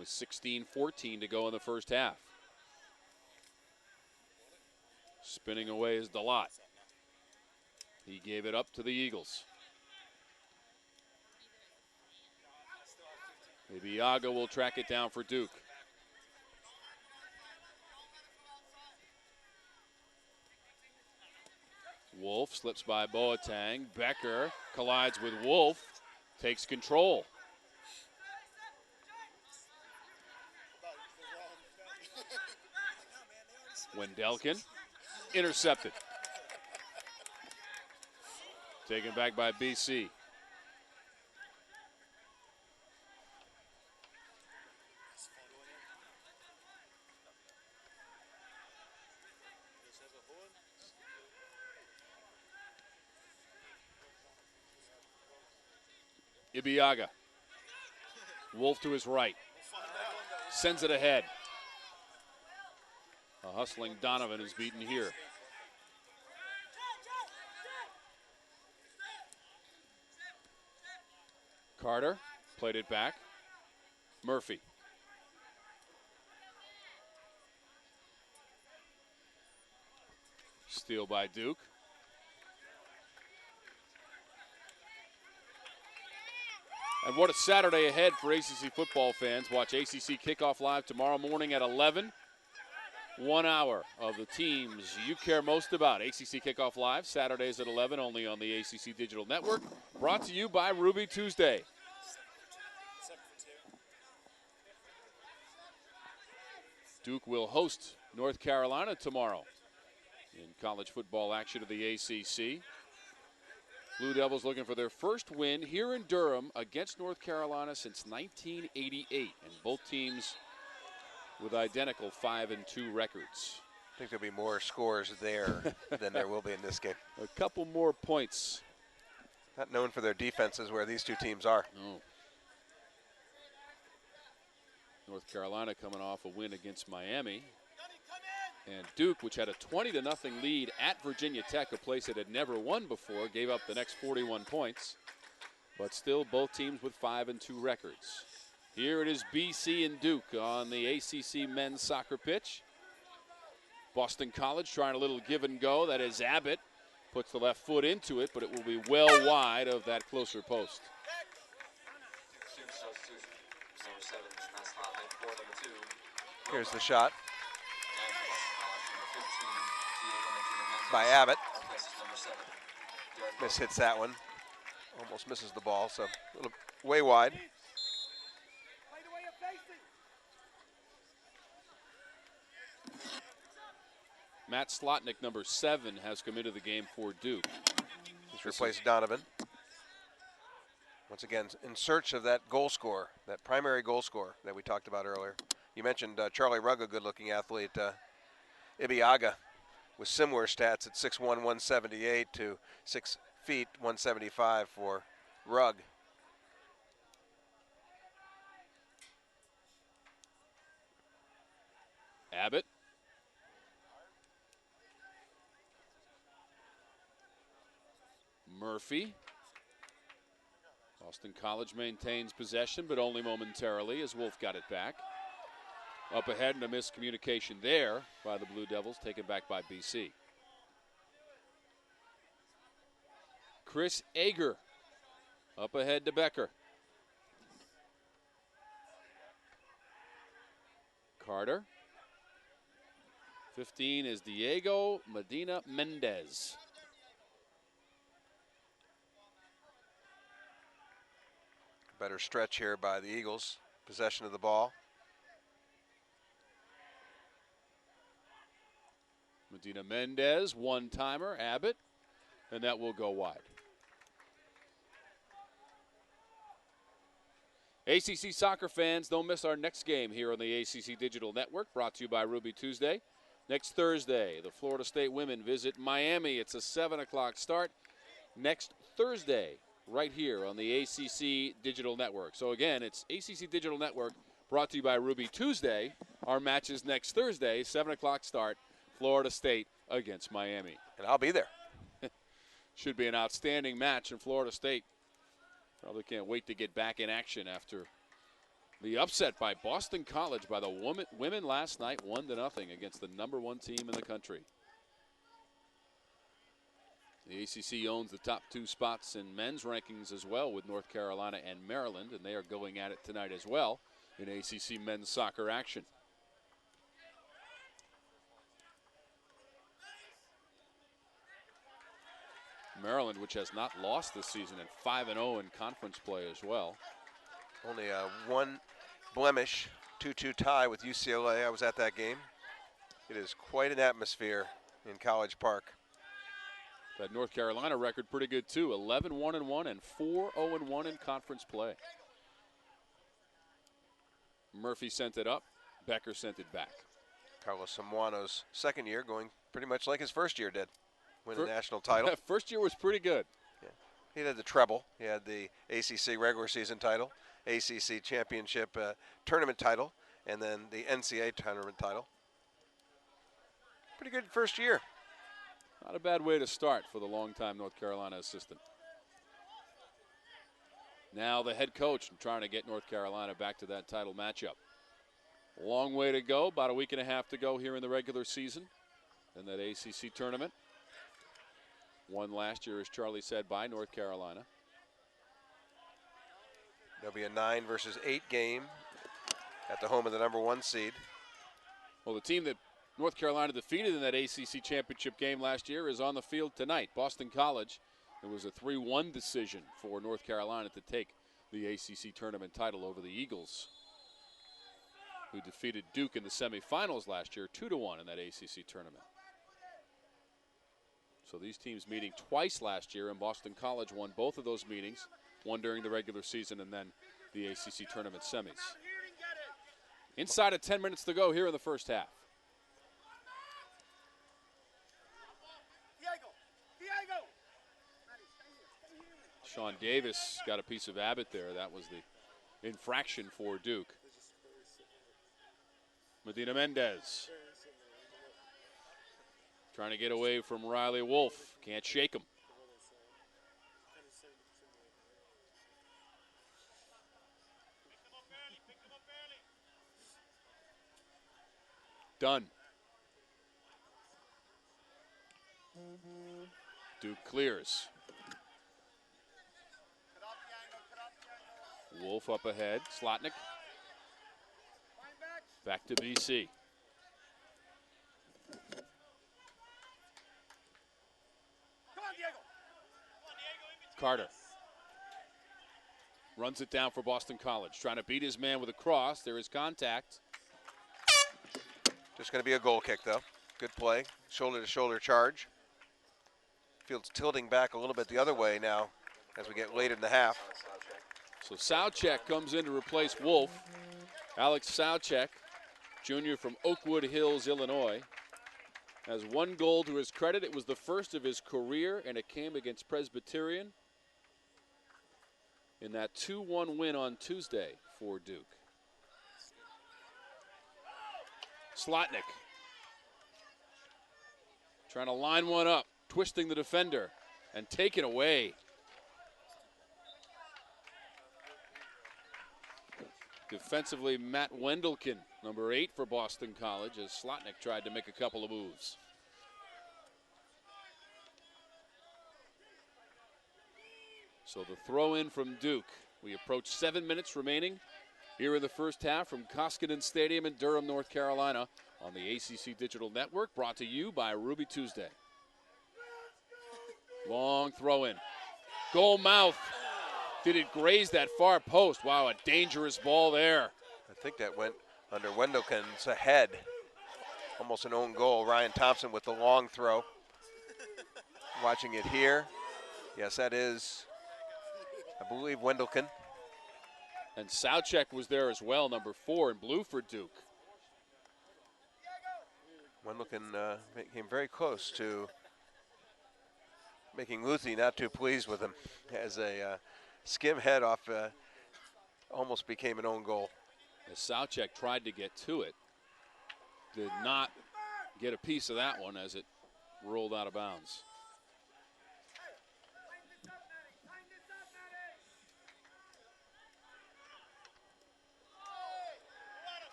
with 16-14 to go in the first half. Spinning away is Dalot. He gave it up to the Eagles. Ibiaga will track it down for Duke. Wolf slips by Boateng. Becker collides with Wolf. takes control. Wendelkin intercepted. Taken back by BC. Ibiaga. Wolf to his right. Sends it ahead. A hustling Donovan is beaten here. Carter played it back. Murphy. Steal by Duke. And what a Saturday ahead for ACC football fans. Watch ACC Kickoff Live tomorrow morning at 11. 1 hour of the teams you care most about. ACC Kickoff Live, Saturdays at 11, only on the ACC Digital Network. Brought to you by Ruby Tuesday. Duke will host North Carolina tomorrow in college football action of the ACC. Blue Devils looking for their first win here in Durham against North Carolina since 1988, and both teams with identical 5-2 records. I think there'll be more scores there than there will be in this game. A couple more points. Not known for their defenses where these two teams are. No. North Carolina coming off a win against Miami. And Duke, which had a 20-0 lead at Virginia Tech, a place it had never won before, gave up the next 41 points. But still, both teams with 5-2 records. Here it is BC and Duke on the ACC men's soccer pitch. Boston College trying a little give and go. That is Abbott. Puts the left foot into it, but it will be well wide of that closer post. Here's the shot by Abbott. Miss hits that one. Almost misses the ball, so a little way wide. Matt Slotnick, number 7, has come into the game for Duke. He's replaced Donovan. Once again, in search of that goal scorer, that primary goal scorer that we talked about earlier. You mentioned Charlie Rugg, a good-looking athlete. Ibiaga with similar stats at 6'1", 178 to 6 feet, 175 for Rugg. Abbott. Murphy. Boston College maintains possession, but only momentarily as Wolf got it back. Up ahead and a miscommunication there by the Blue Devils, taken back by BC. Chris Ager up ahead to Becker. Carter. 15 is Diego Medina Mendez. Better stretch here by the Eagles. Possession of the ball. Medina Mendez, one-timer, Abbott, and that will go wide. ACC soccer fans, don't miss our next game here on the ACC Digital Network, brought to you by Ruby Tuesday. Next Thursday, the Florida State women visit Miami. It's a 7 o'clock start. Next Thursday, right here on the ACC Digital Network. So again, it's ACC Digital Network, brought to you by Ruby Tuesday. Our match is next Thursday, 7 o'clock start, Florida State against Miami. And I'll be there. Should be an outstanding match in Florida State. Probably can't wait to get back in action after the upset by Boston College by the women last night, 1-0 against the #1 team in the country. The ACC owns the top 2 spots in men's rankings as well with North Carolina and Maryland, and they are going at it tonight as well in ACC men's soccer action. Maryland, which has not lost this season, and 5-0 in conference play as well. Only one blemish, 2-2 tie with UCLA. I was at that game. It is quite an atmosphere in College Park. That North Carolina record pretty good too. 11-1-1 and 4-0-1 in conference play. Murphy sent it up. Becker sent it back. Carlos Samuano's second year going pretty much like his first year did. Win a national title. First year was pretty good. Yeah. He had the treble. He had the ACC regular season title, ACC championship tournament title, and then the NCAA tournament title. Pretty good first year. Not a bad way to start for the longtime North Carolina assistant. Now the head coach trying to get North Carolina back to that title matchup. Long way to go, about a week and a half to go here in the regular season in that ACC tournament. Won last year, as Charlie said, by North Carolina. There'll be a 9 versus 8 game at the home of the #1 seed. Well, the team that North Carolina defeated in that ACC championship game last year is on the field tonight. Boston College. It was a 3-1 decision for North Carolina to take the ACC tournament title over the Eagles, who defeated Duke in the semifinals last year, 2-1 in that ACC tournament. So these teams meeting twice last year, and Boston College won both of those meetings, one during the regular season and then the ACC tournament semis. Inside of 10 minutes to go here in the first half. Sean Davis got a piece of Abbott there. That was the infraction for Duke. Medina Mendez trying to get away from Riley Wolf. Can't shake him. Done. Duke clears. Wolf up ahead. Slotnick. Back to BC. Carter runs it down for Boston College. Trying to beat his man with a cross. There is contact. Just going to be a goal kick, though. Good play. Shoulder-to-shoulder charge. Field's tilting back a little bit the other way now as we get late in the half. So Soucek comes in to replace Wolf. Alex Soucek, junior from Oakwood Hills, Illinois, has one goal to his credit. It was the first of his career, and it came against Presbyterian in that 2-1 win on Tuesday for Duke. Slotnick trying to line one up, twisting the defender, and taken away. Defensively, Matt Wendelken, number 8 for Boston College, as Slotnick tried to make a couple of moves. So the throw in from Duke. We approach 7 minutes remaining here in the first half from Koskinen Stadium in Durham, North Carolina, on the ACC Digital Network, brought to you by Ruby Tuesday. Long throw in. Goal mouth. Did it graze that far post? Wow, a dangerous ball there. I think that went under Wendelken's head. Almost an own goal. Ryan Thompson with the long throw. Watching it here. Yes, that is, I believe, Wendelken. And Soucek was there as well, number 4 in blue for Duke. Wendelken came very close to making Luthi not too pleased with him as a skim head off, almost became an own goal. As Soucek tried to get to it, did not get a piece of that one as it rolled out of bounds.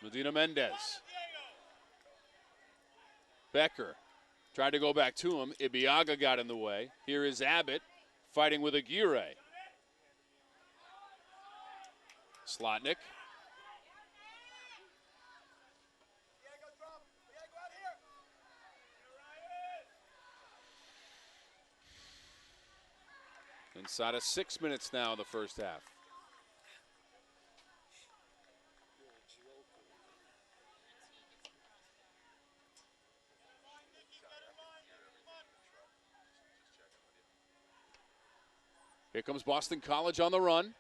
Medina Mendez. Becker tried to go back to him. Ibiaga got in the way. Here is Abbott fighting with Aguirre. Slotnick. Inside of 6 minutes now in the first half. Here comes Boston College on the run.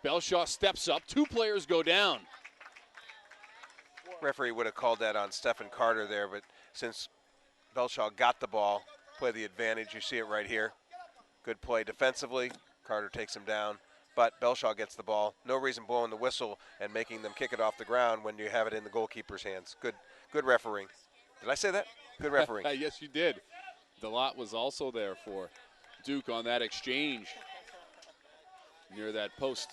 Belshaw steps up. 2 players go down. Referee would have called that on Stephen Carter there, but since Belshaw got the ball, play the advantage. You see it right here. Good play defensively. Carter takes him down, but Belshaw gets the ball. No reason blowing the whistle and making them kick it off the ground when you have it in the goalkeeper's hands. Good refereeing. Did I say that? Good refereeing. Yes, you did. DeLotte was also there for Duke on that exchange near that post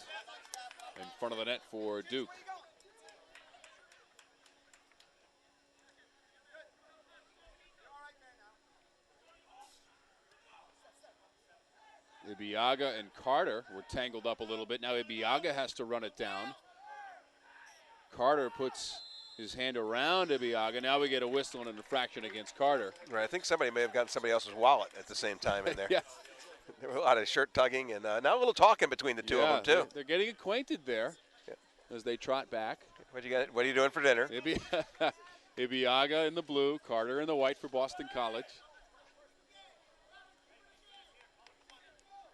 in front of the net for Duke. Ibiaga and Carter were tangled up a little bit. Now Ibiaga has to run it down. Carter puts his hand around Ibiaga. Now we get a whistle and an infraction against Carter. Right, I think somebody may have gotten somebody else's wallet at the same time in there. Yeah. There were a lot of shirt tugging and now a little talking between the two of them too. They're getting acquainted there as they trot back. What are you doing for dinner? Ibiaga in the blue, Carter in the white for Boston College.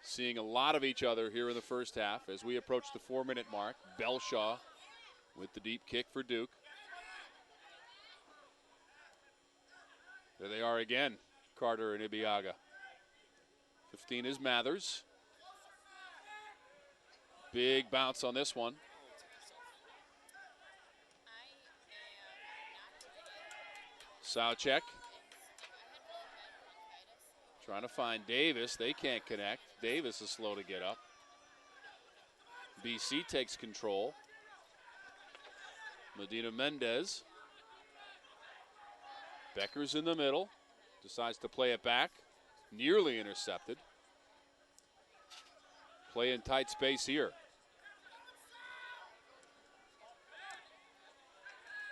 Seeing a lot of each other here in the first half as we approach the 4-minute mark. Belshaw with the deep kick for Duke. There they are again, Carter and Ibiaga. 15 is Mathers. Big bounce on this one. Sowcheck. Trying to find Davis. They can't connect. Davis is slow to get up. BC takes control. Medina Mendez. Becker's in the middle. Decides to play it back. Nearly intercepted. Play in tight space here.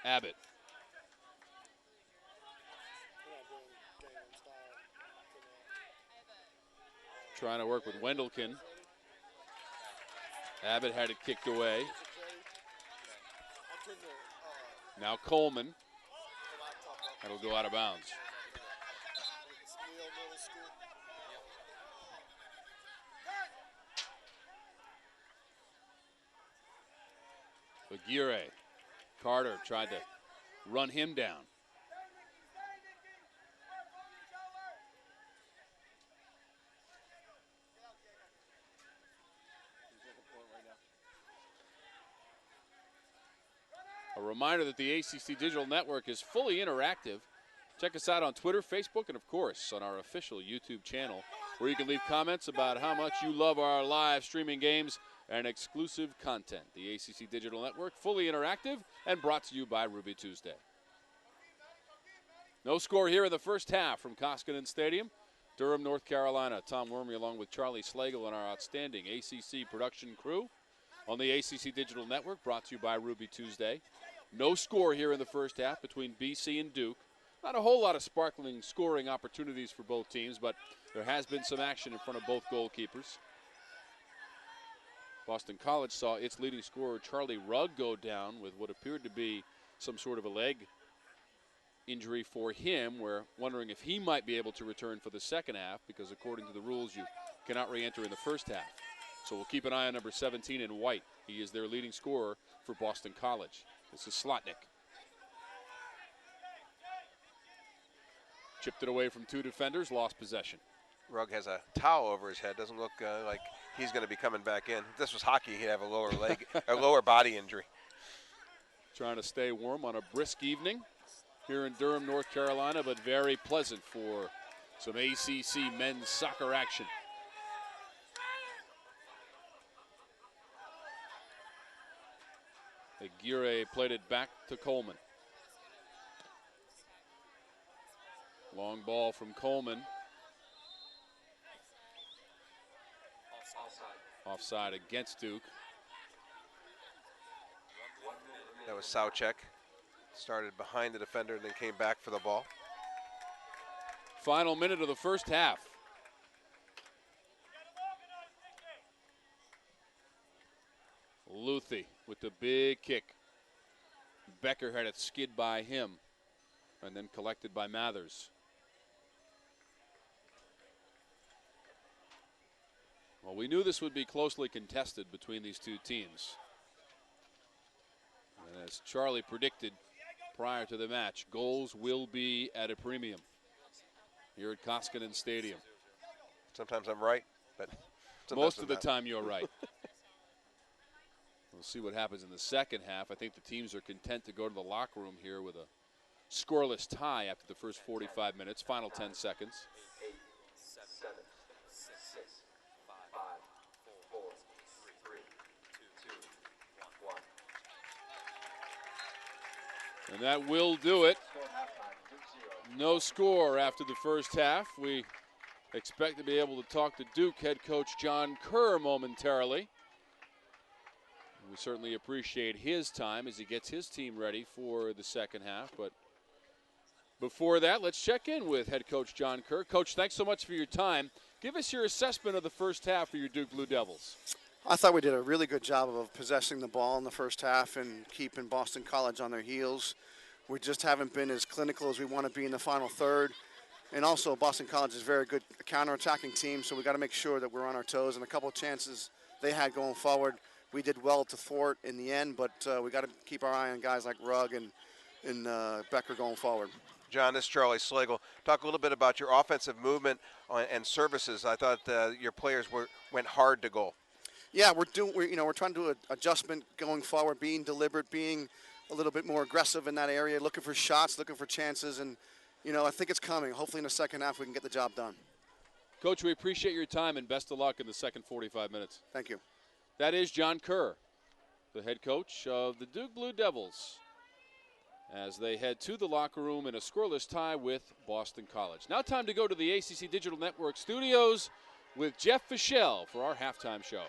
Abbott. Trying to work with Wendelken. Abbott had it kicked away. Now Coleman. That'll go out of bounds. Aguirre. Carter tried to run him down. A reminder that the ACC Digital Network is fully interactive. Check us out on Twitter, Facebook, and of course on our official YouTube channel, where you can leave comments about how much you love our live streaming games and exclusive content. The ACC Digital Network, fully interactive and brought to you by Ruby Tuesday. No score here in the first half from Koskinen Stadium, Durham, North Carolina. Tom Wormy along with Charlie Slagle and our outstanding ACC production crew on the ACC Digital Network, brought to you by Ruby Tuesday. No score here in the first half between BC and Duke. Not a whole lot of sparkling scoring opportunities for both teams, but there has been some action in front of both goalkeepers. Boston College saw its leading scorer, Charlie Rugg, go down with what appeared to be some sort of a leg injury for him. We're wondering if he might be able to return for the second half, because according to the rules, you cannot re-enter in the first half. So we'll keep an eye on number 17 in white. He is their leading scorer for Boston College. This is Slotnick. Chipped it away from 2 defenders, lost possession. Rugg has a towel over his head. Doesn't look like he's going to be coming back in. If this was hockey, he'd have a lower leg, a lower body injury. Trying to stay warm on a brisk evening here in Durham, North Carolina, but very pleasant for some ACC men's soccer action. Aguirre played it back to Coleman. Long ball from Coleman. Offside against Duke. That was Sowcheck. Started behind the defender and then came back for the ball. Final minute of the first half. Luthi with the big kick. Becker had it skid by him and then collected by Mathers. Well, we knew this would be closely contested between these two teams. And as Charlie predicted prior to the match, goals will be at a premium here at Koskinen Stadium. Sometimes I'm right, but most of the time you're right. We'll see what happens in the second half. I think the teams are content to go to the locker room here with a scoreless tie after the first 45 minutes, final 10 seconds. 8, 7, 6, 5, 4, 3, 2, 1. And that will do it. No score after the first half. We expect to be able to talk to Duke head coach John Kerr momentarily. We certainly appreciate his time as he gets his team ready for the second half. But before that, let's check in with head coach John Kerr. Coach, thanks so much for your time. Give us your assessment of the first half for your Duke Blue Devils. I thought we did a really good job of possessing the ball in the first half and keeping Boston College on their heels. We just haven't been as clinical as we want to be in the final third. And also, Boston College is a very good counterattacking team, so we got to make sure that we're on our toes. And a couple of chances they had going forward, we did well to thwart in the end, but we got to keep our eye on guys like Rugg and Becker going forward. John, this is Charlie Slagle. Talk a little bit about your offensive movement and services. I thought your players went hard to goal. Yeah, we're trying to do an adjustment going forward, being deliberate, being a little bit more aggressive in that area, looking for shots, looking for chances, and I think it's coming. Hopefully in the second half we can get the job done. Coach, we appreciate your time and best of luck in the second 45 minutes. Thank you. That is John Kerr, the head coach of the Duke Blue Devils, as they head to the locker room in a scoreless tie with Boston College. Now time to go to the ACC Digital Network studios with Jeff Fischel for our halftime show.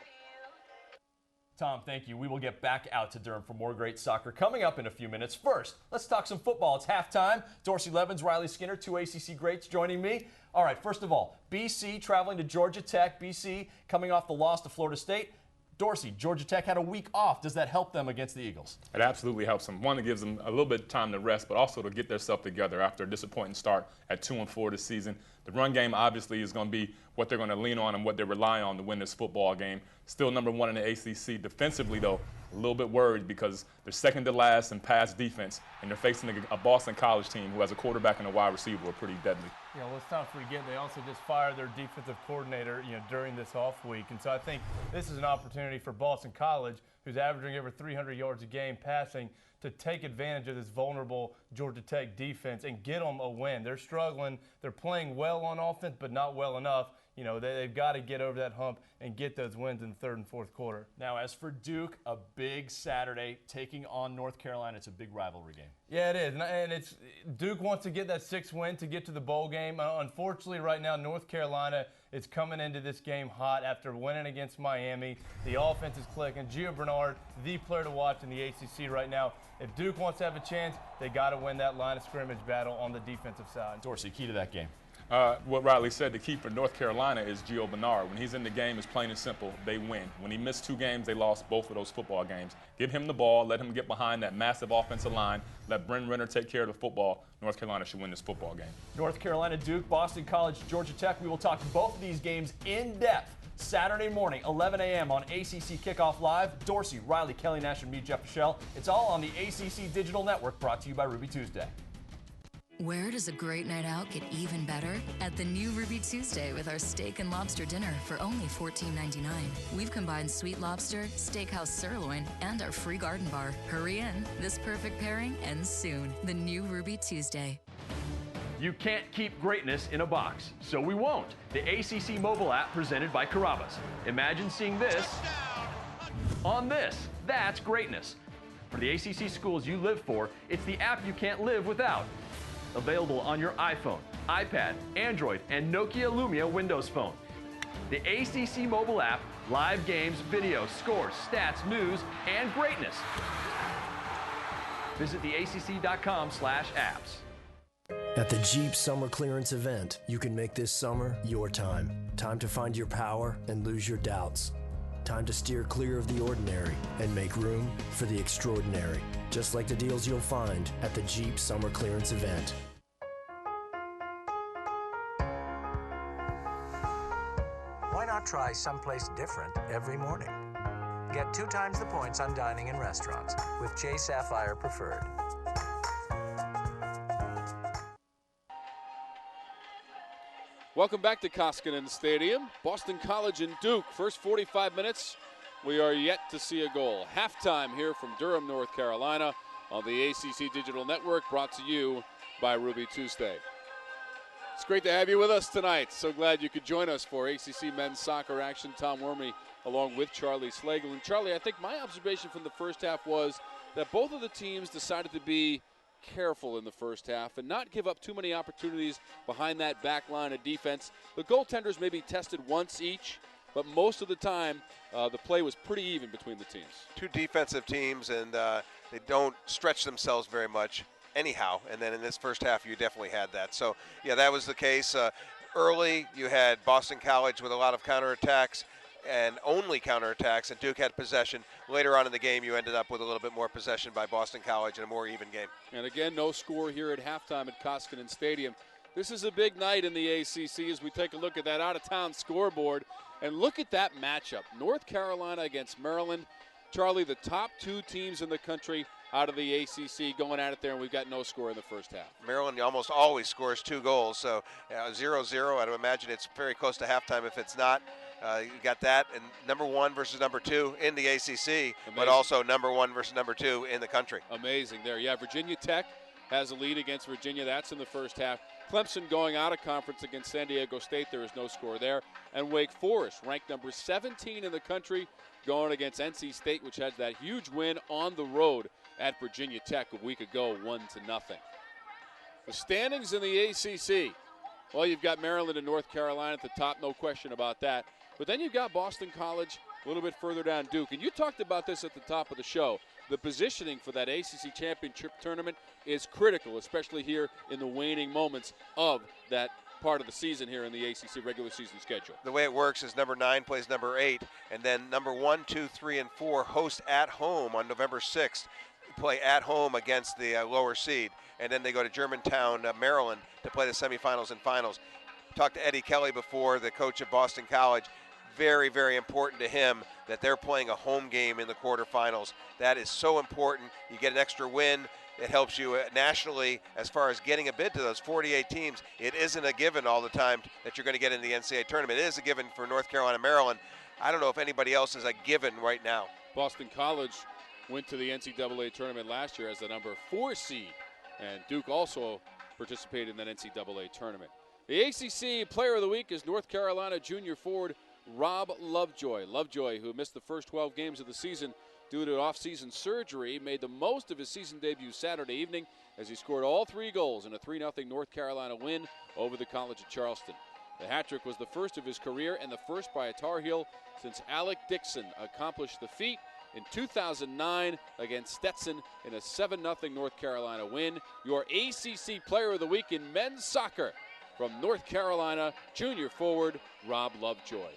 Tom, thank you. We will get back out to Durham for more great soccer coming up in a few minutes. First, let's talk some football. It's halftime. Dorsey Levens, Riley Skinner, two ACC greats joining me. All right, first of all, BC traveling to Georgia Tech. BC coming off the loss to Florida State. Dorsey, Georgia Tech had a week off. Does that help them against the Eagles? It absolutely helps them. One, it gives them a little bit of time to rest, but also to get themselves together after a disappointing start at 2-4 this season. The run game obviously is going to be what they're going to lean on and what they're relying on to win this football game. Still number one in the ACC. Defensively, though, a little bit worried because they're second to last in pass defense, and they're facing a Boston College team who has a quarterback and a wide receiver who are pretty deadly. Let's not forget they also just fired their defensive coordinator, during this off week. And so I think this is an opportunity for Boston College, who's averaging over 300 yards a game passing, to take advantage of this vulnerable Georgia Tech defense and get them a win. They're struggling. They're playing well on offense, but not well enough. They've got to get over that hump and get those wins in the third and fourth quarter. Now, as for Duke, a big Saturday taking on North Carolina. It's a big rivalry game. Yeah, it is. And it's Duke wants to get that 6th win to get to the bowl game. Unfortunately, right now, North Carolina is coming into this game hot after winning against Miami. The offense is clicking. Gio Bernard, the player to watch in the ACC right now. If Duke wants to have a chance, they got to win that line of scrimmage battle on the defensive side. Dorsey, key to that game. What Riley said, the key for North Carolina is Gio Bernard. When he's in the game, it's plain and simple. They win. When he missed 2 games, they lost both of those football games. Give him the ball. Let him get behind that massive offensive line. Let Bryn Renner take care of the football. North Carolina should win this football game. North Carolina, Duke, Boston College, Georgia Tech. We will talk both of these games in depth Saturday morning, 11 a.m. on ACC Kickoff Live. Dorsey, Riley, Kelly Nash, and me, Jeff Fischel. It's all on the ACC Digital Network, brought to you by Ruby Tuesday. Where does a great night out get even better? At the new Ruby Tuesday with our steak and lobster dinner for only $14.99. We've combined sweet lobster, steakhouse sirloin, and our free garden bar. Hurry in. This perfect pairing ends soon. The new Ruby Tuesday. You can't keep greatness in a box, so we won't. The ACC mobile app presented by Carrabba's. Imagine seeing this on this. That's greatness. For the ACC schools you live for, it's the app you can't live without. Available on your iPhone, iPad, Android, and Nokia Lumia Windows Phone. The ACC mobile app, live games, video, scores, stats, news, and greatness. Visit theacc.com/apps. At the Jeep Summer Clearance event, you can make this summer your time. Time to find your power and lose your doubts. Time to steer clear of the ordinary and make room for the extraordinary. Just like the deals you'll find at the Jeep Summer Clearance event. Why not try someplace different every morning? Get 2 times the points on dining in restaurants with J Sapphire Preferred. Welcome back to Koskinen Stadium. Boston College and Duke. First 45 minutes, we are yet to see a goal. Halftime here from Durham, North Carolina on the ACC Digital Network, brought to you by Ruby Tuesday. It's great to have you with us tonight. So glad you could join us for ACC men's soccer action. Tom Wormy along with Charlie Slagle. And Charlie, I think my observation from the first half was that both of the teams decided to be careful in the first half and not give up too many opportunities behind that back line of defense. The goaltenders maybe tested once each, but most of the time the play was pretty even between the teams. 2 defensive teams, and they don't stretch themselves very much anyhow, and then in this first half you definitely had that. So yeah, that was the case. Early you had Boston College with a lot of counterattacks and only counterattacks, and Duke had possession. Later on in the game, you ended up with a little bit more possession by Boston College and a more even game. And again, no score here at halftime at Koskinen Stadium. This is a big night in the ACC as we take a look at that out-of-town scoreboard. And look at that matchup. North Carolina against Maryland. Charlie, the top 2 teams in the country out of the ACC going at it there, and we've got no score in the first half. Maryland almost always scores 2 goals, so 0-0. I'd imagine it's very close to halftime if it's not. You got that, and number 1 versus number 2 in the ACC, amazing, but also number 1 versus number 2 in the country. Amazing there. Yeah, Virginia Tech has a lead against Virginia. That's in the first half. Clemson going out of conference against San Diego State. There is no score there. And Wake Forest, ranked number 17 in the country, going against NC State, which had that huge win on the road at Virginia Tech a week ago, 1-0. The standings in the ACC. Well, you've got Maryland and North Carolina at the top, no question about that. But then you've got Boston College a little bit further down Duke. And you talked about this at the top of the show. The positioning for that ACC championship tournament is critical, especially here in the waning moments of that part of the season here in the ACC regular season schedule. The way it works is number 9 plays number 8, and then number 1, 2, 3, and 4 host at home on November 6th. Play at home against the lower seed, and then they go to Germantown, Maryland, to play the semifinals and finals. Talked to Eddie Kelly before, the coach of Boston College. Very, very important to him that they're playing a home game in the quarterfinals. That is so important. You get an extra win. It helps you nationally as far as getting a bid to those 48 teams. It isn't a given all the time that you're going to get in the NCAA tournament. It is a given for North Carolina, Maryland. I don't know if anybody else is a given right now. Boston College went to the NCAA tournament last year as the number 4 seed, and Duke also participated in that NCAA tournament. The ACC Player of the Week is North Carolina junior forward Rob Lovejoy. Lovejoy, who missed the first 12 games of the season due to off-season surgery, made the most of his season debut Saturday evening as he scored all 3 goals in a 3-0 North Carolina win over the College of Charleston. The hat-trick was the first of his career and the first by a Tar Heel since Alec Dixon accomplished the feat in 2009 against Stetson in a 7-0 North Carolina win. Your ACC Player of the Week in men's soccer from North Carolina junior forward Rob Lovejoy.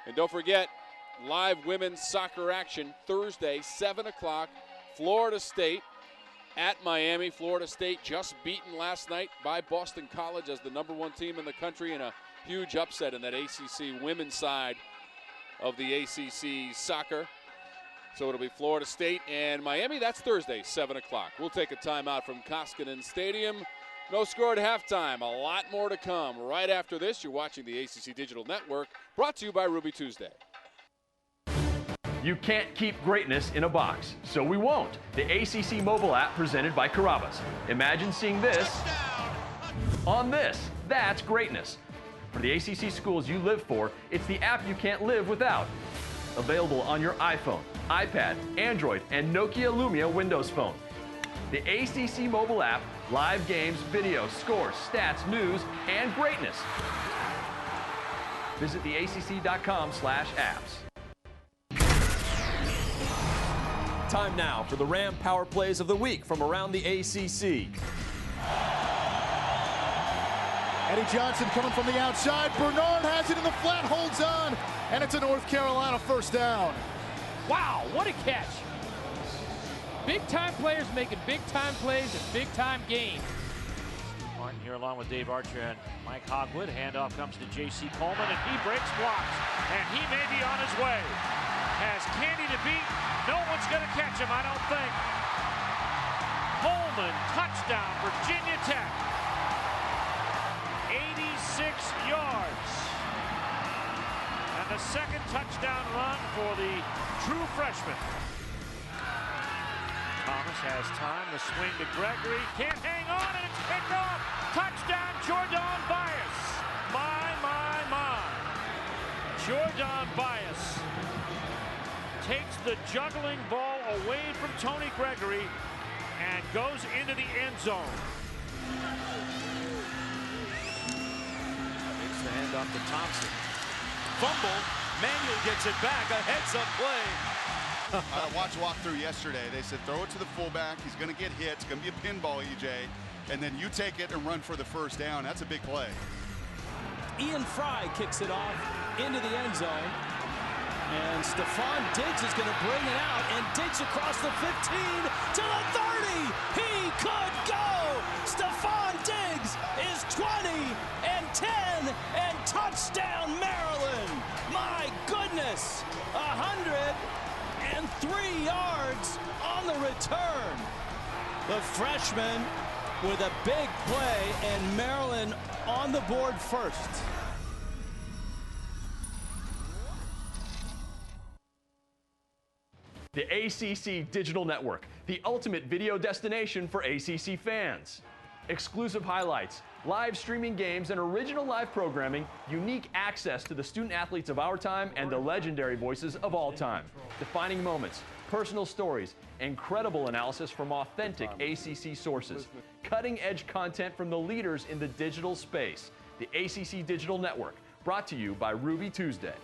And don't forget, live women's soccer action Thursday, 7 o'clock, Florida State at Miami. Florida State just beaten last night by Boston College as the number 1 team in the country in a huge upset in that ACC women's side of the ACC soccer. So it'll be Florida State and Miami. That's Thursday, 7 o'clock. We'll take a timeout from Koskinen Stadium. No score at halftime. A lot more to come. Right after this, you're watching the ACC Digital Network, brought to you by Ruby Tuesday. You can't keep greatness in a box, so we won't. The ACC mobile app presented by Carrabba's. Imagine seeing this on this. That's greatness. For the ACC schools you live for, it's the app you can't live without. Available on your iPhone, iPad, Android, and Nokia Lumia Windows Phone. The ACC mobile app, live games, videos, scores, stats, news, and greatness. Visit theacc.com/apps. Time now for the Ram Power Plays of the Week from around the ACC. Eddie Johnson coming from the outside. Bernard has it in the flat, holds on, and it's a North Carolina first down. Wow, what a catch. Big-time players making big-time plays and big-time games. Martin here along with Dave Archer and Mike Hogwood. Handoff comes to J.C. Coleman, and he breaks blocks. And he may be on his way. Has Candy to beat. No one's going to catch him, I don't think. Coleman, touchdown, Virginia Tech. 86 yards. And the second touchdown run for the true freshman. Thomas has time, the swing to Gregory, can't hang on, and it's picked off. Touchdown, Jordan Bias. My. Jordan Bias takes the juggling ball away from Tony Gregory and goes into the end zone. Makes the handoff to Thompson. Fumble, Manuel gets it back, a heads-up play. I watched walkthrough yesterday. They said throw it to the fullback. He's going to get hit. It's going to be a pinball, EJ. And then you take it and run for the first down. That's a big play. Ian Fry kicks it off into the end zone. And Stephon Diggs is going to bring it out. And Diggs across the 15 to the 30. He could go. Stephon Diggs is 20 and 10 and touchdown Maryland. My goodness. 103 yards on the return. The freshman with a big play, and Maryland on the board first. The ACC Digital Network, the ultimate video destination for ACC fans. Exclusive highlights, live streaming games, and original live programming, unique access to the student athletes of our time and the legendary voices of all time. Defining moments, personal stories, incredible analysis from authentic ACC sources, cutting-edge content from the leaders in the digital space. The ACC Digital Network, brought to you by Ruby Tuesday.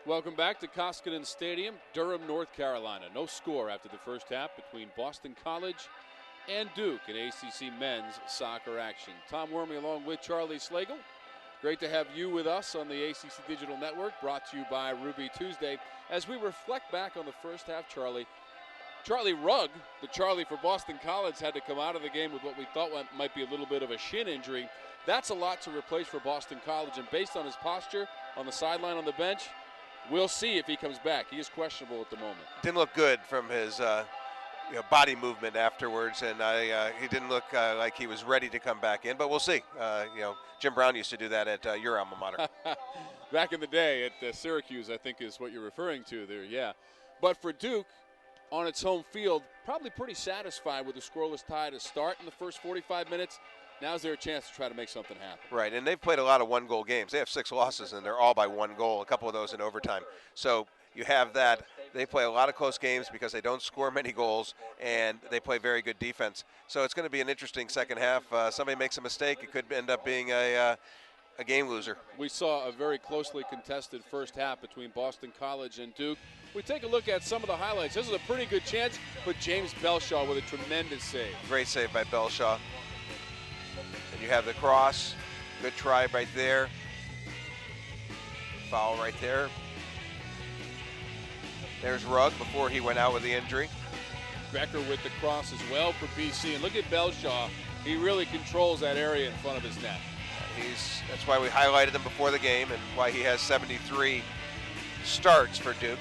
Welcome back to Koskinen Stadium, Durham, North Carolina. No score after the first half between Boston College and Duke in ACC men's soccer action. Tom Wormley along with Charlie Slagle. Great to have you with us on the ACC Digital Network, brought to you by Ruby Tuesday. As we reflect back on the first half, Charlie Rugg, the Charlie for Boston College, had to come out of the game with what we thought might be a little bit of a shin injury. That's a lot to replace for Boston College, and based on his posture on the sideline on the bench, we'll see if he comes back. He is questionable at the moment. Didn't look good from his body movement afterwards, and he didn't look like he was ready to come back in, but we'll see. Jim Brown used to do that at your alma mater. Back in the day at Syracuse, I think is what you're referring to there, yeah. But for Duke, on its home field, probably pretty satisfied with the scoreless tie to start in the first 45 minutes. Now's their chance to try to make something happen. Right, and they've played a lot of one-goal games. They have 6 losses, and they're all by 1 goal, a couple of those in overtime. So you have that. They play a lot of close games because they don't score many goals, and they play very good defense. So it's going to be an interesting second half. Somebody makes a mistake, it could end up being a game loser. We saw a very closely contested first half between Boston College and Duke. We take a look at some of the highlights. This is a pretty good chance, but James Belshaw with a tremendous save. Great save by Belshaw. And you have the cross. Good try right there. Foul right there. There's Rugg before he went out with the injury. Becker with the cross as well for BC. And look at Belshaw. He really controls that area in front of his net. That's why we highlighted him before the game and why he has 73 starts for Duke.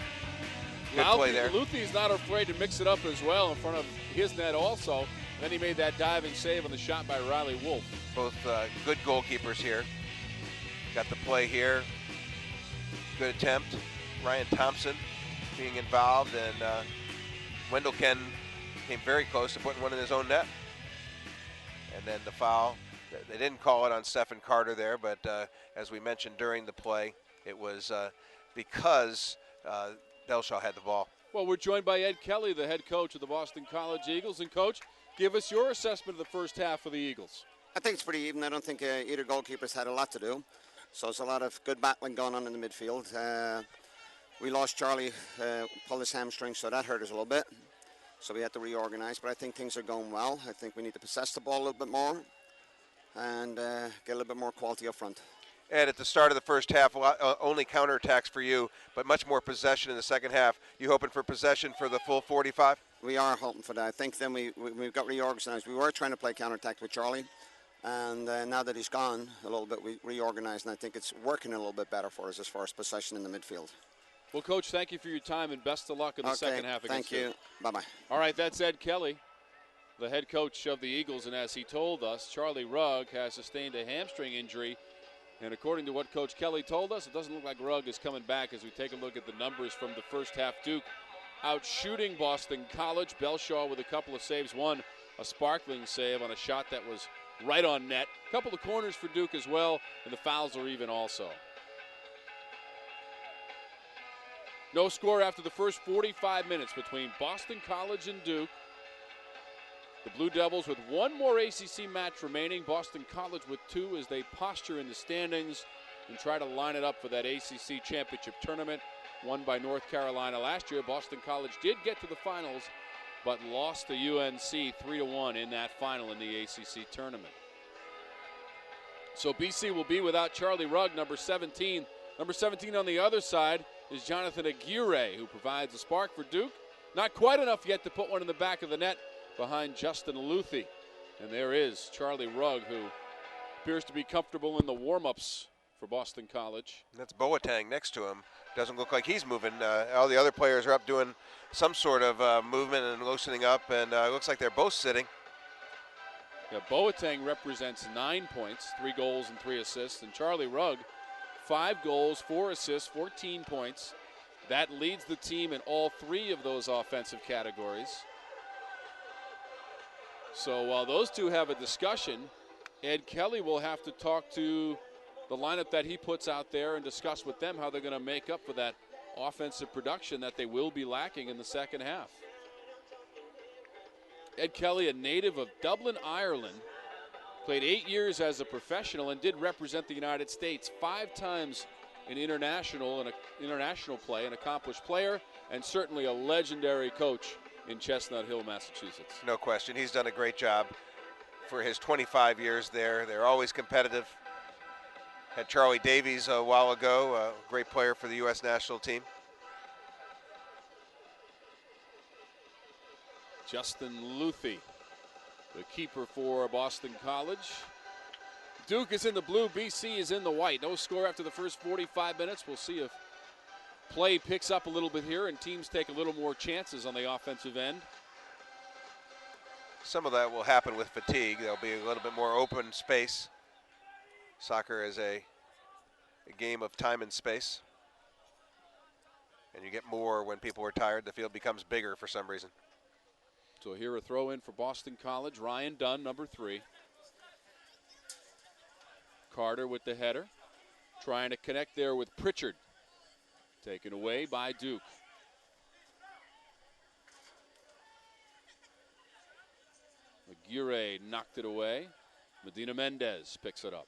Good play there. Luthie's not afraid to mix it up as well in front of his net also. Then he made that diving save on the shot by Riley Wolf. Both good goalkeepers here. Got the play here. Good attempt. Ryan Thompson being involved, and Wendell Ken came very close to putting one in his own net. And then the foul. They didn't call it on Stephen Carter there, but as we mentioned during the play, it was because Belshaw had the ball. Well, we're joined by Ed Kelly, the head coach of the Boston College Eagles. And, Coach, give us your assessment of the first half for the Eagles. I think it's pretty even. I don't think either goalkeeper's had a lot to do. So it's a lot of good battling going on in the midfield. We lost Charlie, pulled his hamstring, so that hurt us a little bit. So we had to reorganize, but I think things are going well. I think we need to possess the ball a little bit more and get a little bit more quality up front. And at the start of the first half, only counterattacks for you, but much more possession in the second half. You hoping for possession for the full 45? We are hoping for that. I think then we got reorganized. We were trying to play counterattack with Charlie, and now that he's gone a little bit, we reorganized, and I think it's working a little bit better for us as far as possession in the midfield. Well, Coach, thank you for your time, and best of luck in the second half against Thank you. Bye-bye. All right, that's Ed Kelly, the head coach of the Eagles, and as he told us, Charlie Rugg has sustained a hamstring injury. And according to what Coach Kelly told us, it doesn't look like Rugg is coming back as we take a look at the numbers from the first half. Duke out shooting Boston College. Belshaw with a couple of saves. One, a sparkling save on a shot that was right on net. A couple of corners for Duke as well, and the fouls are even also. No score after the first 45 minutes between Boston College and Duke. The Blue Devils with one more ACC match remaining. Boston College with two as they posture in the standings and try to line it up for that ACC championship tournament won by North Carolina last year. Boston College did get to the finals but lost to UNC 3-1 in that final in the ACC tournament. So BC will be without Charlie Rugg, number 17. Number 17 on the other side is Jonathan Aguirre, who provides a spark for Duke. Not quite enough yet to put one in the back of the net behind Justin Luthi. And there is Charlie Rugg, who appears to be comfortable in the warm-ups for Boston College. That's Boateng next to him. Doesn't look like he's moving. All the other players are up doing some sort of movement and loosening up, and it looks like they're both sitting. Yeah, Boateng represents 9 points, 3 goals and 3 assists, and Charlie Rugg, 5 goals, 4 assists, 14 points. That leads the team in all 3 of those offensive categories. So while those two have a discussion, Ed Kelly will have to talk to the lineup that he puts out there and discuss with them how they're going to make up for that offensive production that they will be lacking in the second half. Ed Kelly, a native of Dublin, Ireland, played 8 years as a professional and did represent the United States 5 times in international play, an accomplished player, and certainly a legendary coach in Chestnut Hill, Massachusetts. No question. He's done a great job for his 25 years there. They're always competitive. Had Charlie Davies a while ago, a great player for the U.S. national team. Justin Luthi, the keeper for Boston College. Duke is in the blue, BC is in the white. No score after the first 45 minutes. We'll see if play picks up a little bit here and teams take a little more chances on the offensive end. Some of that will happen with fatigue. There'll be a little bit more open space. Soccer is a game of time and space. And you get more when people are tired. The field becomes bigger for some reason. So here a throw in for Boston College. Ryan Dunn, number 3. Carter with the header. Trying to connect there with Pritchard. Taken away by Duke. Aguirre knocked it away. Medina Mendez picks it up.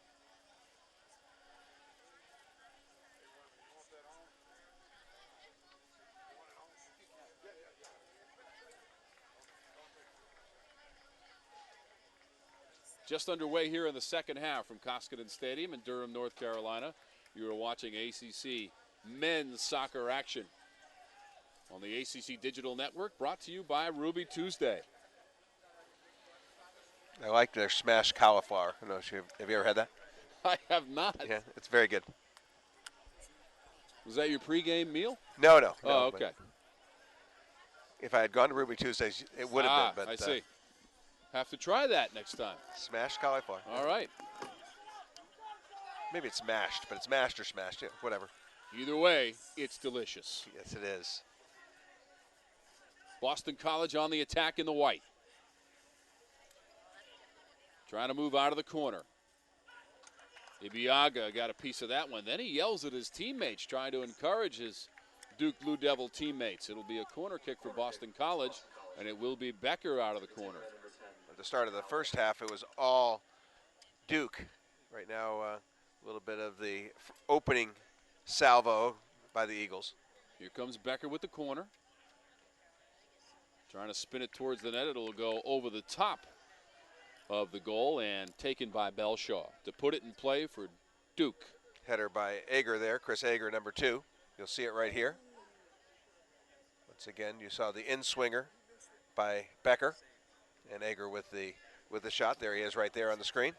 Just underway here in the second half from Koskinen Stadium in Durham, North Carolina. You are watching ACC men's soccer action on the ACC Digital Network, brought to you by Ruby Tuesday. I like their smashed cauliflower. I don't know, have you ever had that? I have not. Yeah, it's very good. Was that your pregame meal? No. Oh, okay. If I had gone to Ruby Tuesdays, it would have been. But I see. Have to try that next time. Smashed cauliflower. All right. Maybe it's mashed, but it's mashed or smashed. Yeah, whatever. Either way, it's delicious. Yes, it is. Boston College on the attack in the white. Trying to move out of the corner. Ibiaga got a piece of that one. Then he yells at his teammates, trying to encourage his Duke Blue Devil teammates. It'll be a corner kick for Boston College, and it will be Becker out of the corner. At the start of the first half, it was all Duke. Right now, a little bit of the opening salvo by the Eagles. Here comes Becker with the corner. Trying to spin it towards the net. It'll go over the top of the goal and taken by Belshaw to put it in play for Duke. Header by Ager there, Chris Ager, number 2. You'll see it right here. Once again, you saw the in-swinger by Becker, and Ager with the shot. There he is right there on the screen.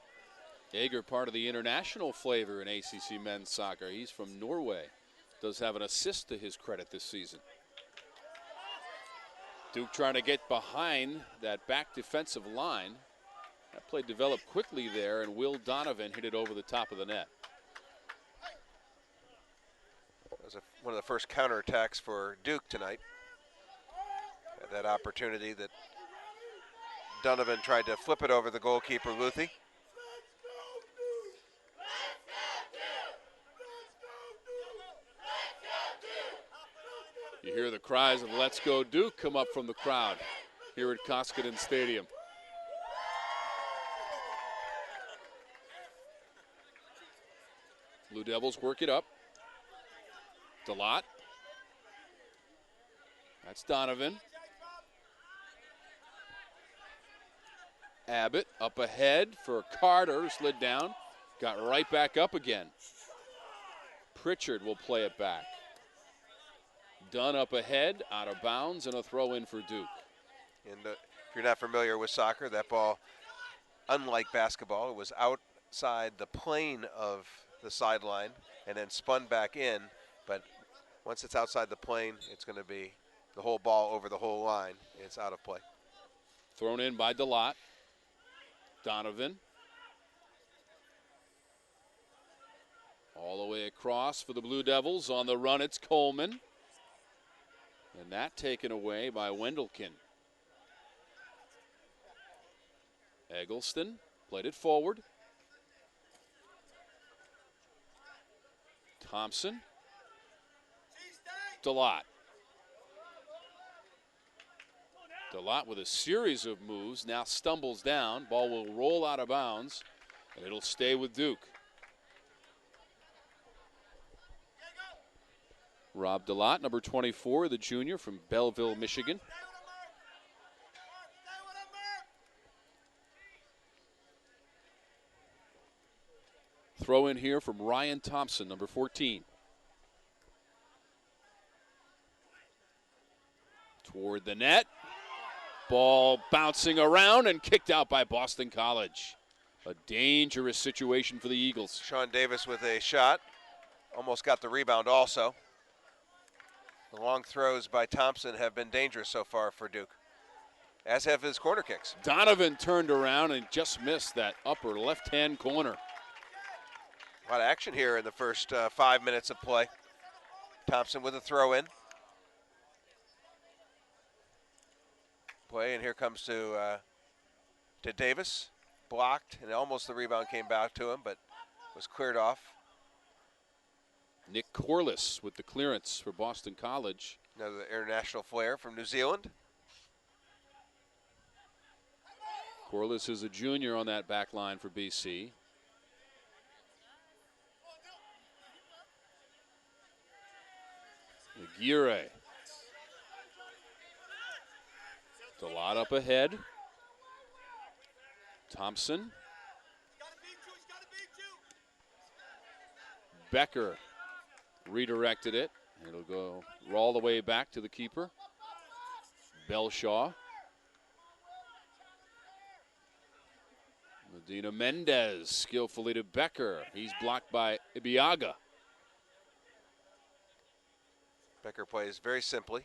Ager, part of the international flavor in ACC men's soccer. He's from Norway. Does have an assist to his credit this season. Duke trying to get behind that back defensive line. That play developed quickly there, and Will Donovan hit it over the top of the net. That was one of the first counterattacks for Duke tonight. Had that opportunity that Donovan tried to flip it over the goalkeeper, Luthi. You hear the cries of "Let's go Duke" come up from the crowd here at Koskinen Stadium. Blue Devils work it up. DeLotte. That's Donovan. Abbott up ahead for Carter, slid down, got right back up again. Pritchard will play it back. Dunn up ahead, out of bounds, and a throw in for Duke. And if you're not familiar with soccer, that ball, unlike basketball, it was outside the plane of the sideline and then spun back in. But once it's outside the plane, it's going to be the whole ball over the whole line. It's out of play. Thrown in by DeLotte. Donovan. All the way across for the Blue Devils. On the run, it's Coleman. And that taken away by Wendelken. Eggleston played it forward. Thompson. DeLotte. DeLotte with a series of moves, now stumbles down. Ball will roll out of bounds, and it'll stay with Duke. Rob DeLotte, number 24, the junior from Belleville, Michigan. Throw in here from Ryan Thompson, number 14. Toward the net. Ball bouncing around and kicked out by Boston College. A dangerous situation for the Eagles. Sean Davis with a shot. Almost got the rebound also. The long throws by Thompson have been dangerous so far for Duke, as have his corner kicks. Donovan turned around and just missed that upper left-hand corner. A lot of action here in the first 5 minutes of play. Thompson with a throw in. Play, and here comes to Davis. Blocked, and almost the rebound came back to him, but was cleared off. Nick Corliss with the clearance for Boston College. Another international flair from New Zealand. Corliss is a junior on that back line for BC. Aguirre. DeLotte up ahead. Thompson. Becker redirected it. It'll go all the way back to the keeper. Belshaw. Medina Mendez skillfully to Becker. He's blocked by Ibiaga. Becker plays very simply.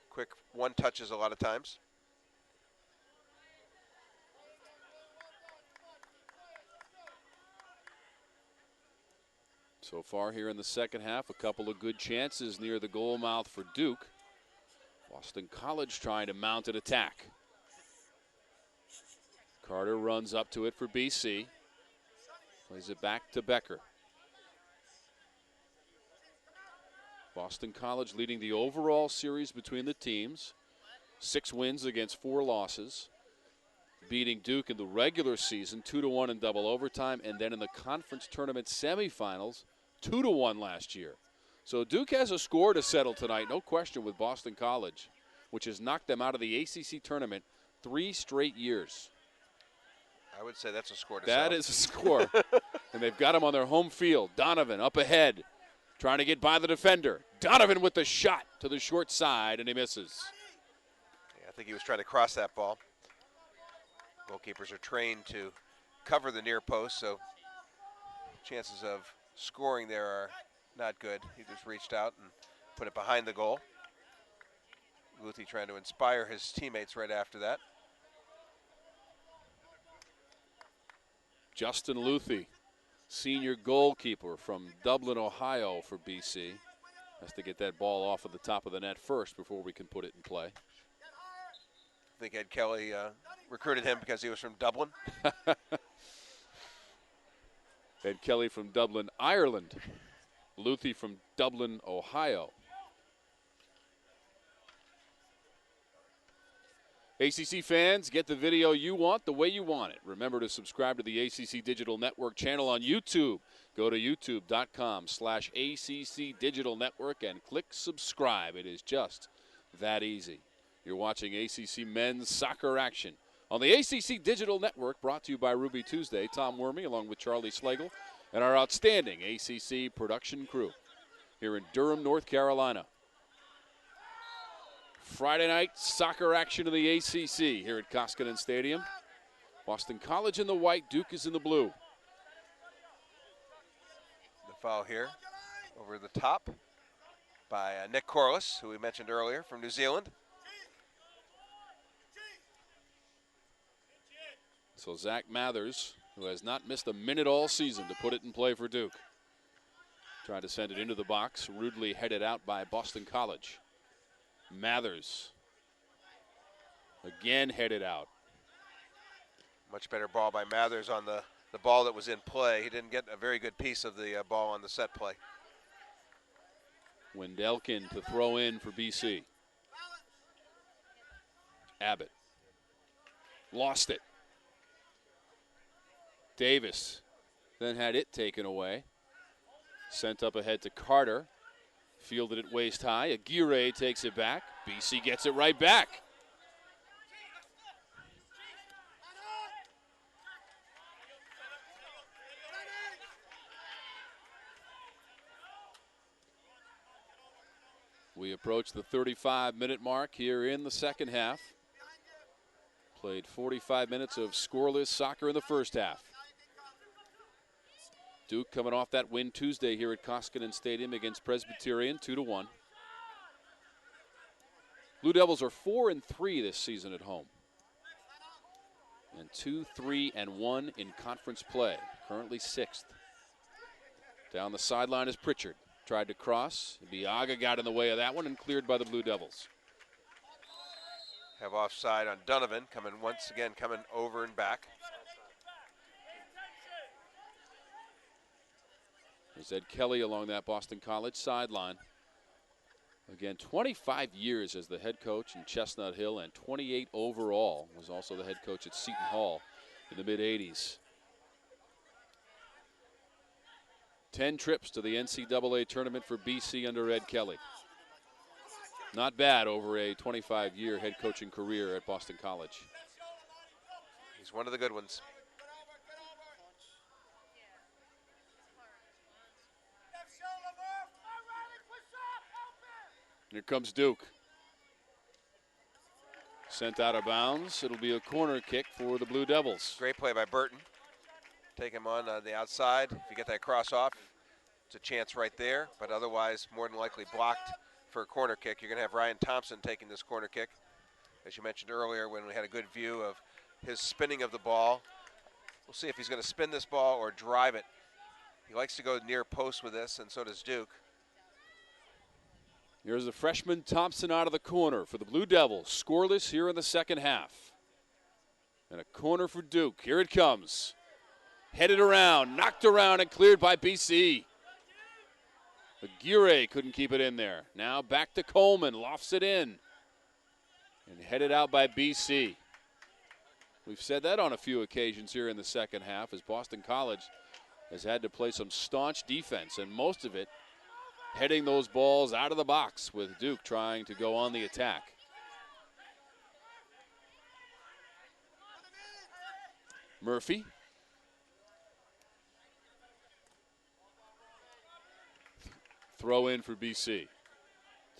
Quick one touches a lot of times. So far here in the second half, a couple of good chances near the goal mouth for Duke. Boston College trying to mount an attack. Carter runs up to it for BC. Plays it back to Becker. Boston College leading the overall series between the teams. 6 wins against 4 losses. Beating Duke in the regular season 2-1 in double overtime, and then in the conference tournament semifinals 2-1 last year. So Duke has a score to settle tonight, no question, with Boston College, which has knocked them out of the ACC tournament 3 straight years. I would say that's a score to settle. That is a score. And they've got him on their home field. Donovan up ahead, trying to get by the defender. Donovan with the shot to the short side, and he misses. Yeah, I think he was trying to cross that ball. Goalkeepers are trained to cover the near post, so chances of scoring there are not good. He just reached out and put it behind the goal. Luthi trying to inspire his teammates right after that. Justin Luthi, senior goalkeeper from Dublin, Ohio for BC. Has to get that ball off of the top of the net first before we can put it in play. I think Ed Kelly recruited him because he was from Dublin. Ed Kelly from Dublin, Ireland. Luthi from Dublin, Ohio. ACC fans, get the video you want the way you want it. Remember to subscribe to the ACC Digital Network channel on YouTube. Go to youtube.com/ACC Digital Network and click subscribe. It is just that easy. You're watching ACC men's soccer action on the ACC Digital Network, brought to you by Ruby Tuesday. Tom Wormy along with Charlie Slagle and our outstanding ACC production crew here in Durham, North Carolina. Friday night soccer action in the ACC here at Koskinen Stadium. Boston College in the white, Duke is in the blue. The foul here over the top by Nick Corliss, who we mentioned earlier from New Zealand. So Zach Mathers, who has not missed a minute all season, to put it in play for Duke. Tried to send it into the box, rudely headed out by Boston College. Mathers again headed out. Much better ball by Mathers on the ball that was in play. He didn't get a very good piece of the ball on the set play. Wendelkin to throw in for BC. Abbott lost it. Davis then had it taken away. Sent up ahead to Carter. Fielded it waist high. Aguirre takes it back. BC gets it right back. We approach the 35-minute mark here in the second half. Played 45 minutes of scoreless soccer in the first half. Duke coming off that win Tuesday here at Koskinen Stadium against Presbyterian, 2-1. Blue Devils are 4-3 this season at home, and 2-3-1 in conference play. Currently 6th. Down the sideline is Pritchard. Tried to cross. Biaga got in the way of that one and cleared by the Blue Devils. Have offside on Donovan, once again coming over and back. There's Ed Kelly along that Boston College sideline. Again, 25 years as the head coach in Chestnut Hill and 28 overall. Was also the head coach at Seton Hall in the mid-'80s. 10 trips to the NCAA tournament for BC under Ed Kelly. Not bad over a 25-year head coaching career at Boston College. He's one of the good ones. Here comes Duke. Sent out of bounds. It'll be a corner kick for the Blue Devils. Great play by Burton. Take him on the outside. If you get that cross off, it's a chance right there, but otherwise more than likely blocked for a corner kick. You're going to have Ryan Thompson taking this corner kick. As you mentioned earlier when we had a good view of his spinning of the ball. We'll see if he's going to spin this ball or drive it. He likes to go near post with this, and so does Duke. Here's the freshman Thompson out of the corner for the Blue Devils. Scoreless here in the second half. And a corner for Duke. Here it comes. Headed around, knocked around, and cleared by BC. Aguirre couldn't keep it in there. Now back to Coleman, lofts it in. And headed out by BC. We've said that on a few occasions here in the second half as Boston College has had to play some staunch defense, and most of it heading those balls out of the box with Duke trying to go on the attack. Murphy. Throw in for BC.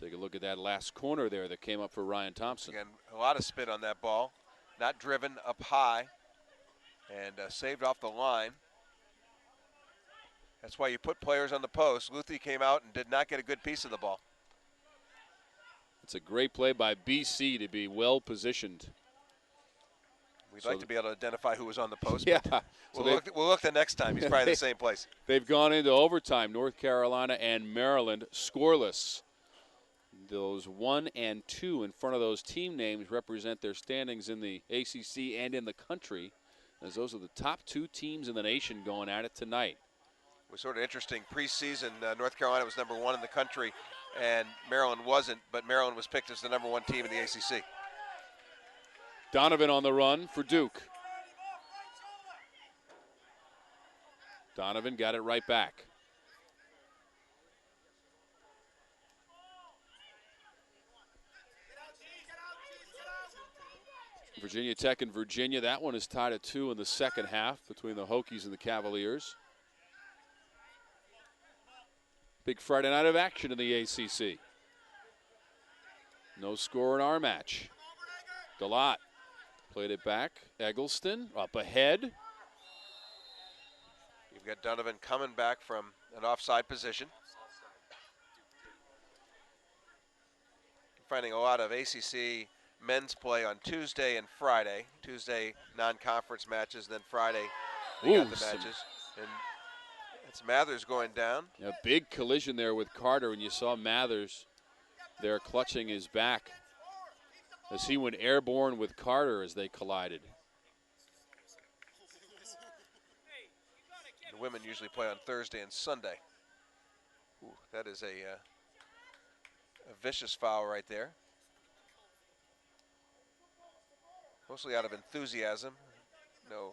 Take a look at that last corner there that came up for Ryan Thompson. Again, a lot of spin on that ball. Not driven up high and saved off the line. That's why you put players on the post. Luthi came out and did not get a good piece of the ball. It's a great play by BC to be well positioned. We'd like to be able to identify who was on the post. Yeah. But we'll look the next time. He's probably the same place. They've gone into overtime. North Carolina and Maryland scoreless. Those 1 and 2 in front of those team names represent their standings in the ACC and in the country, as those are the top 2 teams in the nation going at it tonight. It was sort of interesting. Preseason, North Carolina was number 1 in the country, and Maryland wasn't, but Maryland was picked as the number 1 team in the ACC. Donovan on the run for Duke. Donovan got it right back. Virginia Tech and Virginia, that one is tied at 2 in the second half between the Hokies and the Cavaliers. Big Friday night of action in the ACC. No score in our match. DeLotte played it back. Eggleston up ahead. You've got Donovan coming back from an offside position. Finding a lot of ACC men's play on Tuesday and Friday. Tuesday non-conference matches, then Friday they got the matches. And it's Mathers going down. A big collision there with Carter, and you saw Mathers there clutching his back as he went airborne with Carter as they collided. The women usually play on Thursday and Sunday. Ooh, that is a vicious foul right there. Mostly out of enthusiasm. No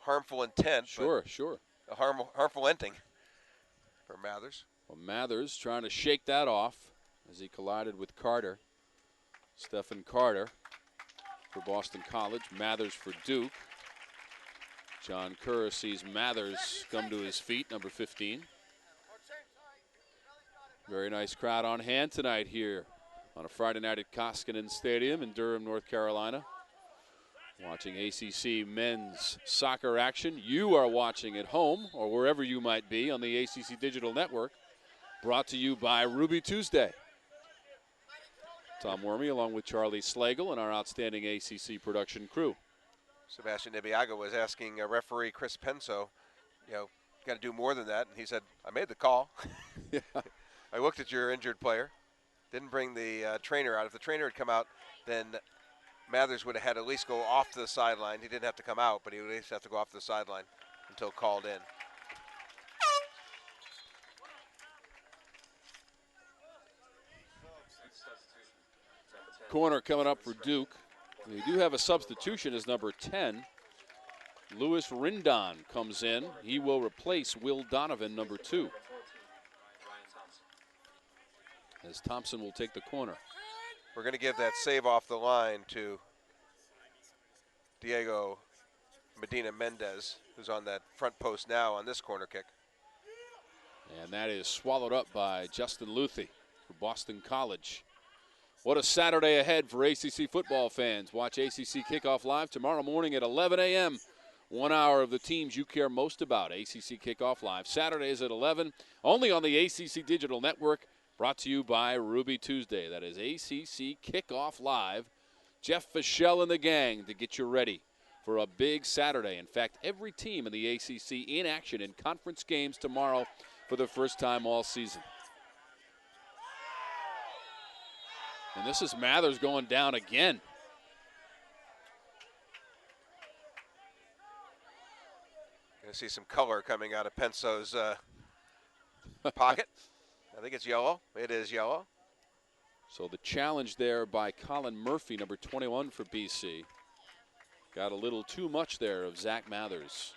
harmful intent. Sure. A harmful ending for Mathers. Well, Mathers trying to shake that off as he collided with Carter. Stephen Carter for Boston College. Mathers for Duke. John Kerr sees Mathers come to his feet, number 15. Very nice crowd on hand tonight here on a Friday night at Koskinen Stadium in Durham, North Carolina. Watching ACC men's soccer action. You are watching at home or wherever you might be on the ACC Digital Network. Brought to you by Ruby Tuesday. Tom Wormy along with Charlie Slagle and our outstanding ACC production crew. Sebastian Nibiaga was asking referee Chris Penso, got to do more than that. And he said, I made the call. Yeah. I looked at your injured player. Didn't bring the trainer out. If the trainer had come out, then Mathers would have had to at least go off to the sideline. He didn't have to come out, but he would at least have to go off to the sideline until called in. Corner coming up for Duke. They do have a substitution as number 10. Louis Rindon comes in. He will replace Will Donovan, number 2. As Thompson will take the corner. We're going to give that save off the line to Diego Medina Mendez, who's on that front post now on this corner kick. And that is swallowed up by Justin Luthi for Boston College. What a Saturday ahead for ACC football fans. Watch ACC Kickoff Live tomorrow morning at 11 a.m. 1 hour of the teams you care most about. ACC Kickoff Live. Saturdays at 11, only on the ACC Digital Network. Brought to you by Ruby Tuesday. That is ACC Kickoff Live. Jeff Fischel and the gang to get you ready for a big Saturday. In fact, every team in the ACC in action in conference games tomorrow for the first time all season. And this is Mathers going down again. Going to see some color coming out of Penso's pocket. I think it's yellow. It is yellow. So the challenge there by Colin Murphy, number 21 for BC. Got a little too much there of Zach Mathers.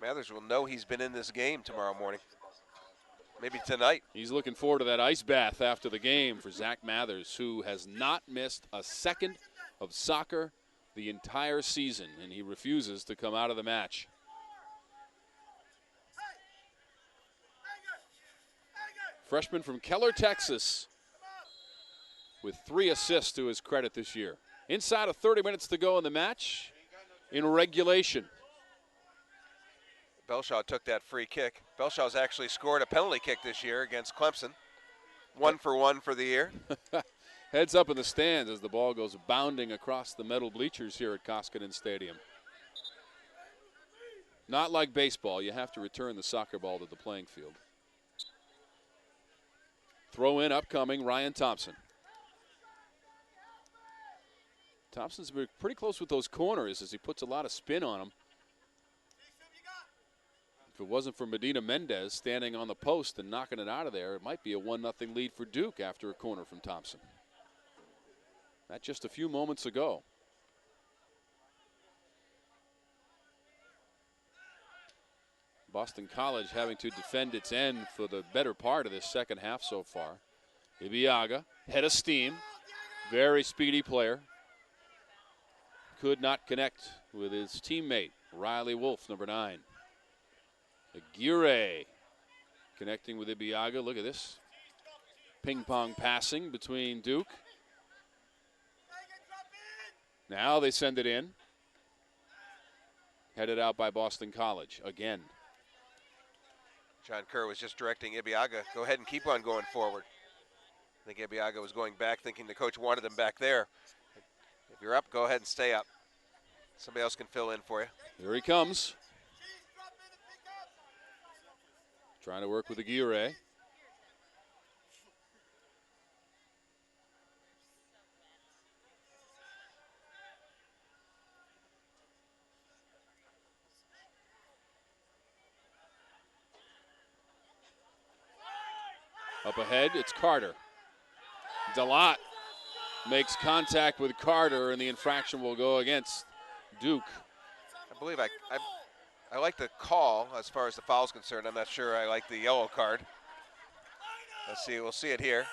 Mathers will know he's been in this game tomorrow morning. Maybe tonight. He's looking forward to that ice bath after the game for Zach Mathers, who has not missed a second of soccer the entire season, and he refuses to come out of the match. Freshman from Keller, Texas, with 3 assists to his credit this year. Inside of 30 minutes to go in the match in regulation. Belshaw took that free kick. Belshaw's actually scored a penalty kick this year against Clemson. 1 for 1 for the year. Heads up in the stands as the ball goes bounding across the metal bleachers here at Koskinen Stadium. Not like baseball. You have to return the soccer ball to the playing field. Throw in upcoming, Ryan Thompson. Thompson's been pretty close with those corners as he puts a lot of spin on them. If it wasn't for Medina Mendez standing on the post and knocking it out of there, it might be a 1-0 lead for Duke after a corner from Thompson. That just a few moments ago. Boston College having to defend its end for the better part of this second half so far. Ibiaga, head of steam, very speedy player. Could not connect with his teammate, Riley Wolf, number 9. Aguirre connecting with Ibiaga. Look at this. Ping pong passing between Duke. Now they send it in. Headed out by Boston College again. John Kerr was just directing Ibiaga, go ahead and keep on going forward. I think Ibiaga was going back thinking the coach wanted him back there. If you're up, go ahead and stay up. Somebody else can fill in for you. Here he comes. Trying to work with Aguirre. Up ahead, it's Carter. Delott makes contact with Carter, and the infraction will go against Duke. I believe I like the call as far as the foul is concerned. I'm not sure I like the yellow card. Let's see, we'll see it here.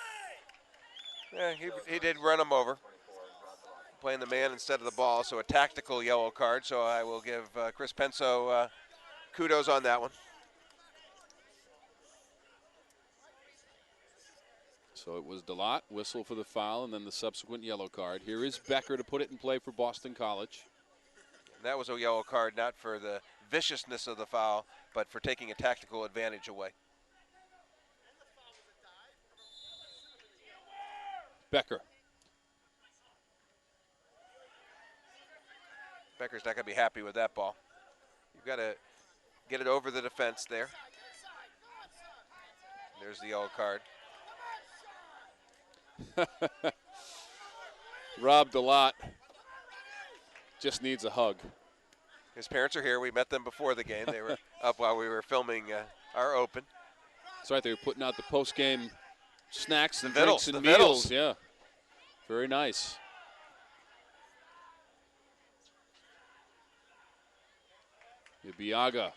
Yeah, he did run him over. Playing the man instead of the ball, so a tactical yellow card. So I will give Chris Penso kudos on that one. So it was Delott, whistle for the foul, and then the subsequent yellow card. Here is Becker to put it in play for Boston College. And that was a yellow card, not for the viciousness of the foul, but for taking a tactical advantage away. Becker. Becker's not going to be happy with that ball. You've got to get it over the defense there. There's the yellow card. Rob Delott just needs a hug. His parents are here. We met them before the game. They were up while we were filming our open. That's right. They were putting out the post-game snacks and the drinks vittles, and the meals. vittles. Yeah, very nice. Ibiaga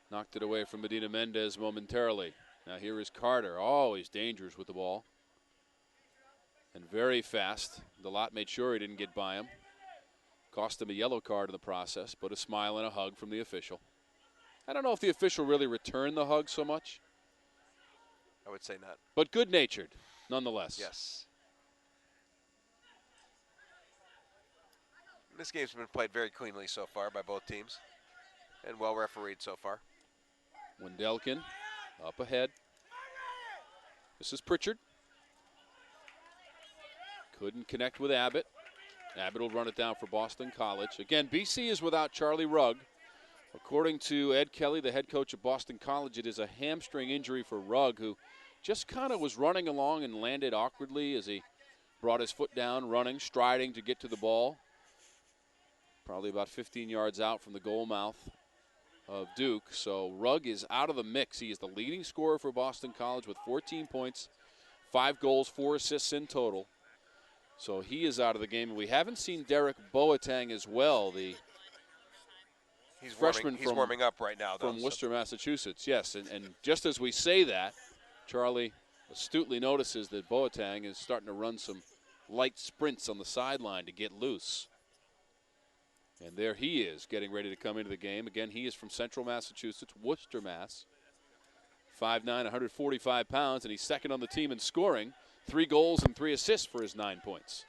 knocked it away from Medina Mendez momentarily. Now here is Carter, always dangerous with the ball. And very fast. Delott made sure he didn't get by him. Cost him a yellow card in the process, but a smile and a hug from the official. I don't know if the official really returned the hug so much. I would say not. But good-natured, nonetheless. Yes. This game's been played very cleanly so far by both teams, and well refereed so far. Wendelken up ahead. This is Pritchard. Couldn't connect with Abbott. Abbott will run it down for Boston College. Again, BC is without Charlie Rugg. According to Ed Kelly, the head coach of Boston College, it is a hamstring injury for Rugg, who just kind of was running along and landed awkwardly as he brought his foot down, running, striding to get to the ball. Probably about 15 yards out from the goal mouth of Duke. So Rugg is out of the mix. He is the leading scorer for Boston College with 14 points, 5 goals, 4 assists in total. So he is out of the game. We haven't seen Derek Boateng as well, the freshman he's warming up right now, though. From Worcester, Massachusetts, yes. And just as we say that, Charlie astutely notices that Boateng is starting to run some light sprints on the sideline to get loose. And there he is, getting ready to come into the game. Again, he is from Central Massachusetts, Worcester, Mass. 5'9", 145 pounds, and he's second on the team in scoring. 3 goals and 3 assists for his 9 points.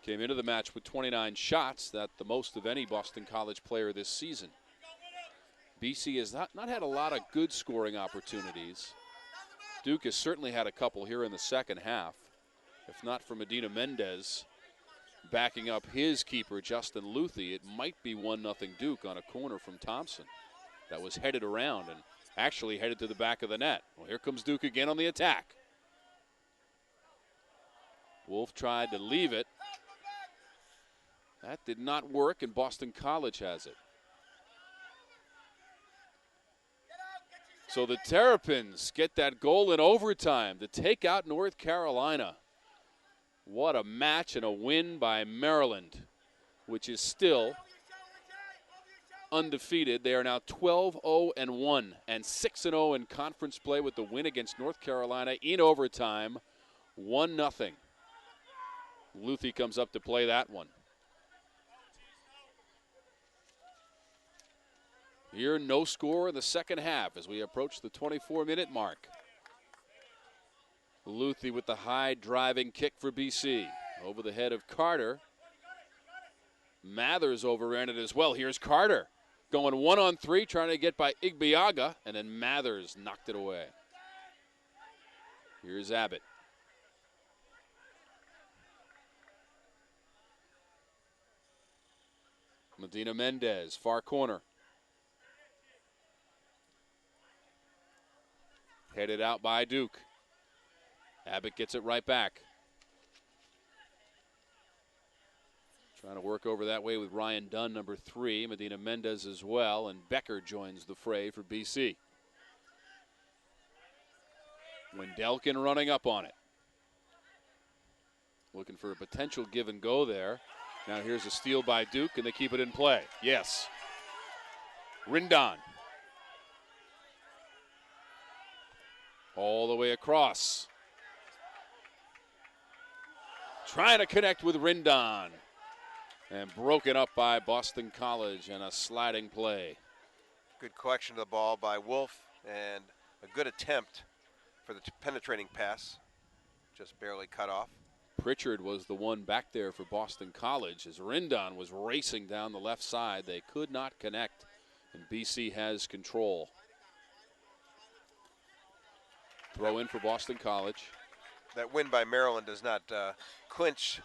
Came into the match with 29 shots. That's the most of any Boston College player this season. BC has not had a lot of good scoring opportunities. Duke has certainly had a couple here in the second half. If not for Medina Mendez backing up his keeper, Justin Luthi, it might be 1-0 Duke on a corner from Thompson that was headed around and actually headed to the back of the net. Well, here comes Duke again on the attack. Wolf tried to leave it. That did not work, and Boston College has it. So the Terrapins get that goal in overtime to take out North Carolina. What a match and a win by Maryland, which is still undefeated. They are now 12-0-1 and 6-0 in conference play with the win against North Carolina in overtime, 1-0. Luthi comes up to play that one. Here, no score in the second half as we approach the 24-minute mark. Luthi with the high driving kick for BC. Over the head of Carter. Mathers overran it as well. Here's Carter going 1-on-3, trying to get by Igbiaga, and then Mathers knocked it away. Here's Abbott. Medina Mendez, far corner. Headed out by Duke. Abbott gets it right back. Trying to work over that way with Ryan Dunn, number 3. Medina Mendez as well, and Becker joins the fray for BC. Wendelkin running up on it. Looking for a potential give and go there. Now here's a steal by Duke, and they keep it in play. Yes. Rindon. All the way across. Trying to connect with Rindon. And broken up by Boston College and a sliding play. Good collection of the ball by Wolf and a good attempt for the penetrating pass. Just barely cut off. Pritchard was the one back there for Boston College as Rindon was racing down the left side. They could not connect, and BC has control. Throw in for Boston College. That win by Maryland does not clinch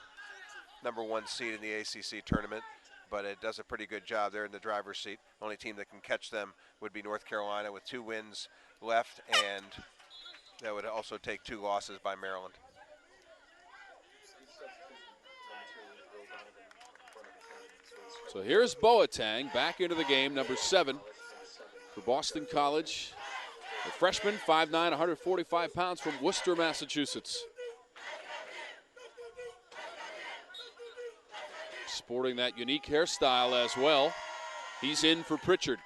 #1 seed in the ACC tournament, but it does a pretty good job. They're in the driver's seat. Only team that can catch them would be North Carolina with 2 wins left, and that would also take 2 losses by Maryland. So here's Boateng back into the game, number 7 for Boston College. A freshman, 5'9", 145 pounds from Worcester, Massachusetts. Sporting that unique hairstyle as well. He's in for Pritchard.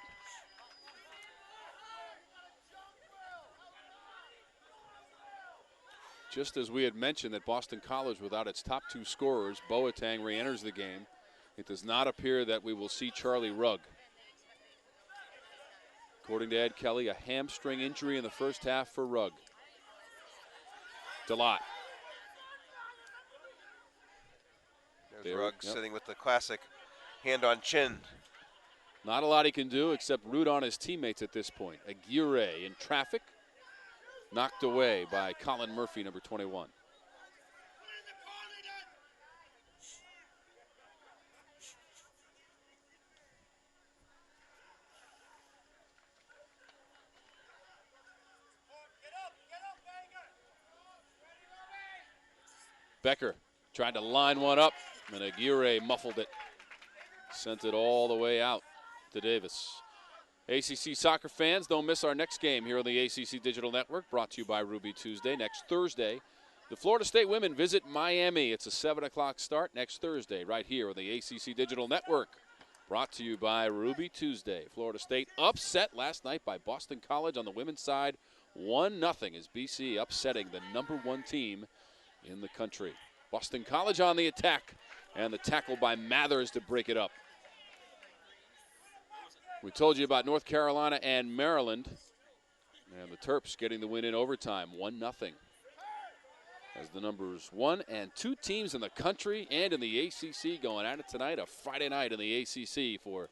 Just as we had mentioned that Boston College, without its top 2 scorers, Boateng re-enters the game. It does not appear that we will see Charlie Rugg. According to Ed Kelly, a hamstring injury in the first half for Rugg. Delott. There's Rugg sitting with the classic hand on chin. Not a lot he can do except root on his teammates at this point. Aguirre in traffic. Knocked away by Colin Murphy, number 21. Becker tried to line one up, and Aguirre muffled it. Sent it all the way out to Davis. ACC soccer fans, don't miss our next game here on the ACC Digital Network, brought to you by Ruby Tuesday. Next Thursday, The Florida State women visit Miami. It's a 7 o'clock start next Thursday right here on the ACC Digital Network. Brought to you by Ruby Tuesday. Florida State upset last night by Boston College on the women's side. 1-0 is BC upsetting the #1 team in the country. Boston College on the attack, and the tackle by Mathers to break it up. We told you about North Carolina and Maryland, and the Terps getting the win in overtime, 1-0. As the numbers 1 and 2 teams in the country and in the ACC going at it tonight, a Friday night in the ACC for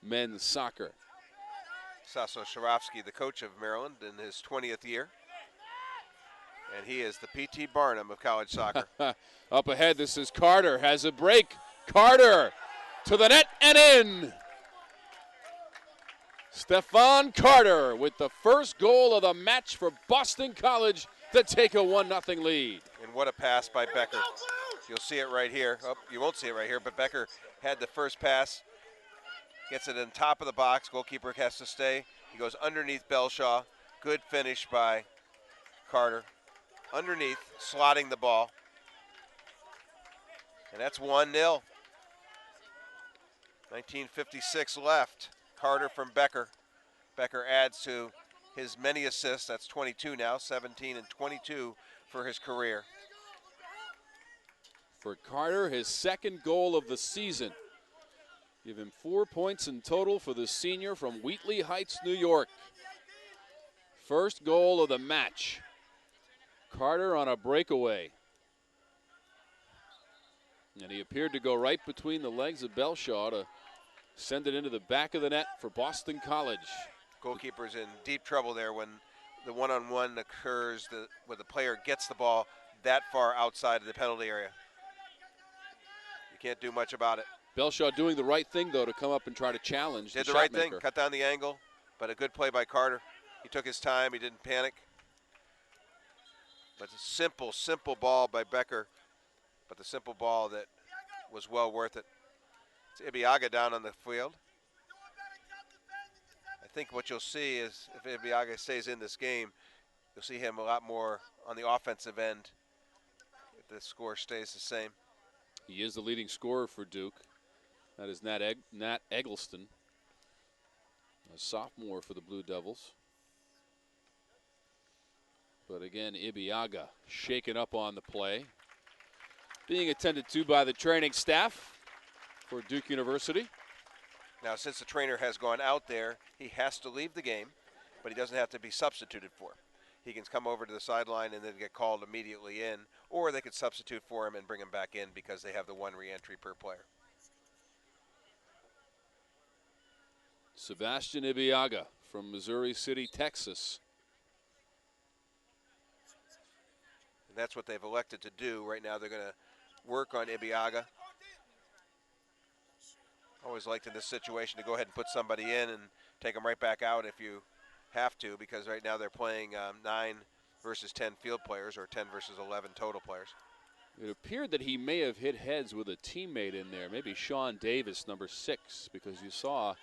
men's soccer. Sasso Sharovsky, the coach of Maryland, in his 20th year. And he is the P.T. Barnum of college soccer. Up ahead, this is Carter, has a break. Carter to the net and in. Stephon Carter with the first goal of the match for Boston College to take a 1-0 lead. And what a pass by Becker. You'll see it right here. Oh, you won't see it right here, but Becker had the first pass. Gets it in top of the box. Goalkeeper has to stay. He goes underneath Belshaw. Good finish by Carter. Underneath, slotting the ball. And that's 1-0. 19:56 left. Carter from Becker. Becker adds to his many assists. That's 22 now, 17 and 22 for his career. For Carter, his second goal of the season. Give him 4 points in total for the senior from Wheatley Heights, New York. First goal of the match. Carter on a breakaway. And he appeared to go right between the legs of Belshaw to send it into the back of the net for Boston College. Goalkeeper's in deep trouble there when the one-on-one occurs, where the player gets the ball that far outside of the penalty area. You can't do much about it. Belshaw doing the right thing, though, to come up and try to challenge Did the the right shot thing, maker. cut down the angle, but a good play by Carter. He took his time, he didn't panic. But a simple, simple ball by Becker, but the simple ball that was well worth it. It's Ibiaga down on the field. I think what you'll see is if Ibiaga stays in this game, you'll see him a lot more on the offensive end if the score stays the same. He is the leading scorer for Duke. That is Nat Eggleston, a sophomore for the Blue Devils. But again, Ibiaga shaken up on the play. Being attended to by the training staff for Duke University. Now, since the trainer has gone out there, he has to leave the game, but he doesn't have to be substituted for. He can come over to the sideline and then get called immediately in, or they could substitute for him and bring him back in because they have the 1 re-entry per player. Sebastian Ibiaga from Missouri City, Texas. And that's what they've elected to do. Right now they're going to work on Ibiaga. Always liked in this situation to go ahead and put somebody in and take them right back out if you have to, because right now they're playing 9 versus 10 field players, or 10 versus 11 total players. It appeared that he may have hit heads with a teammate in there, maybe Sean Davis, number 6, because you saw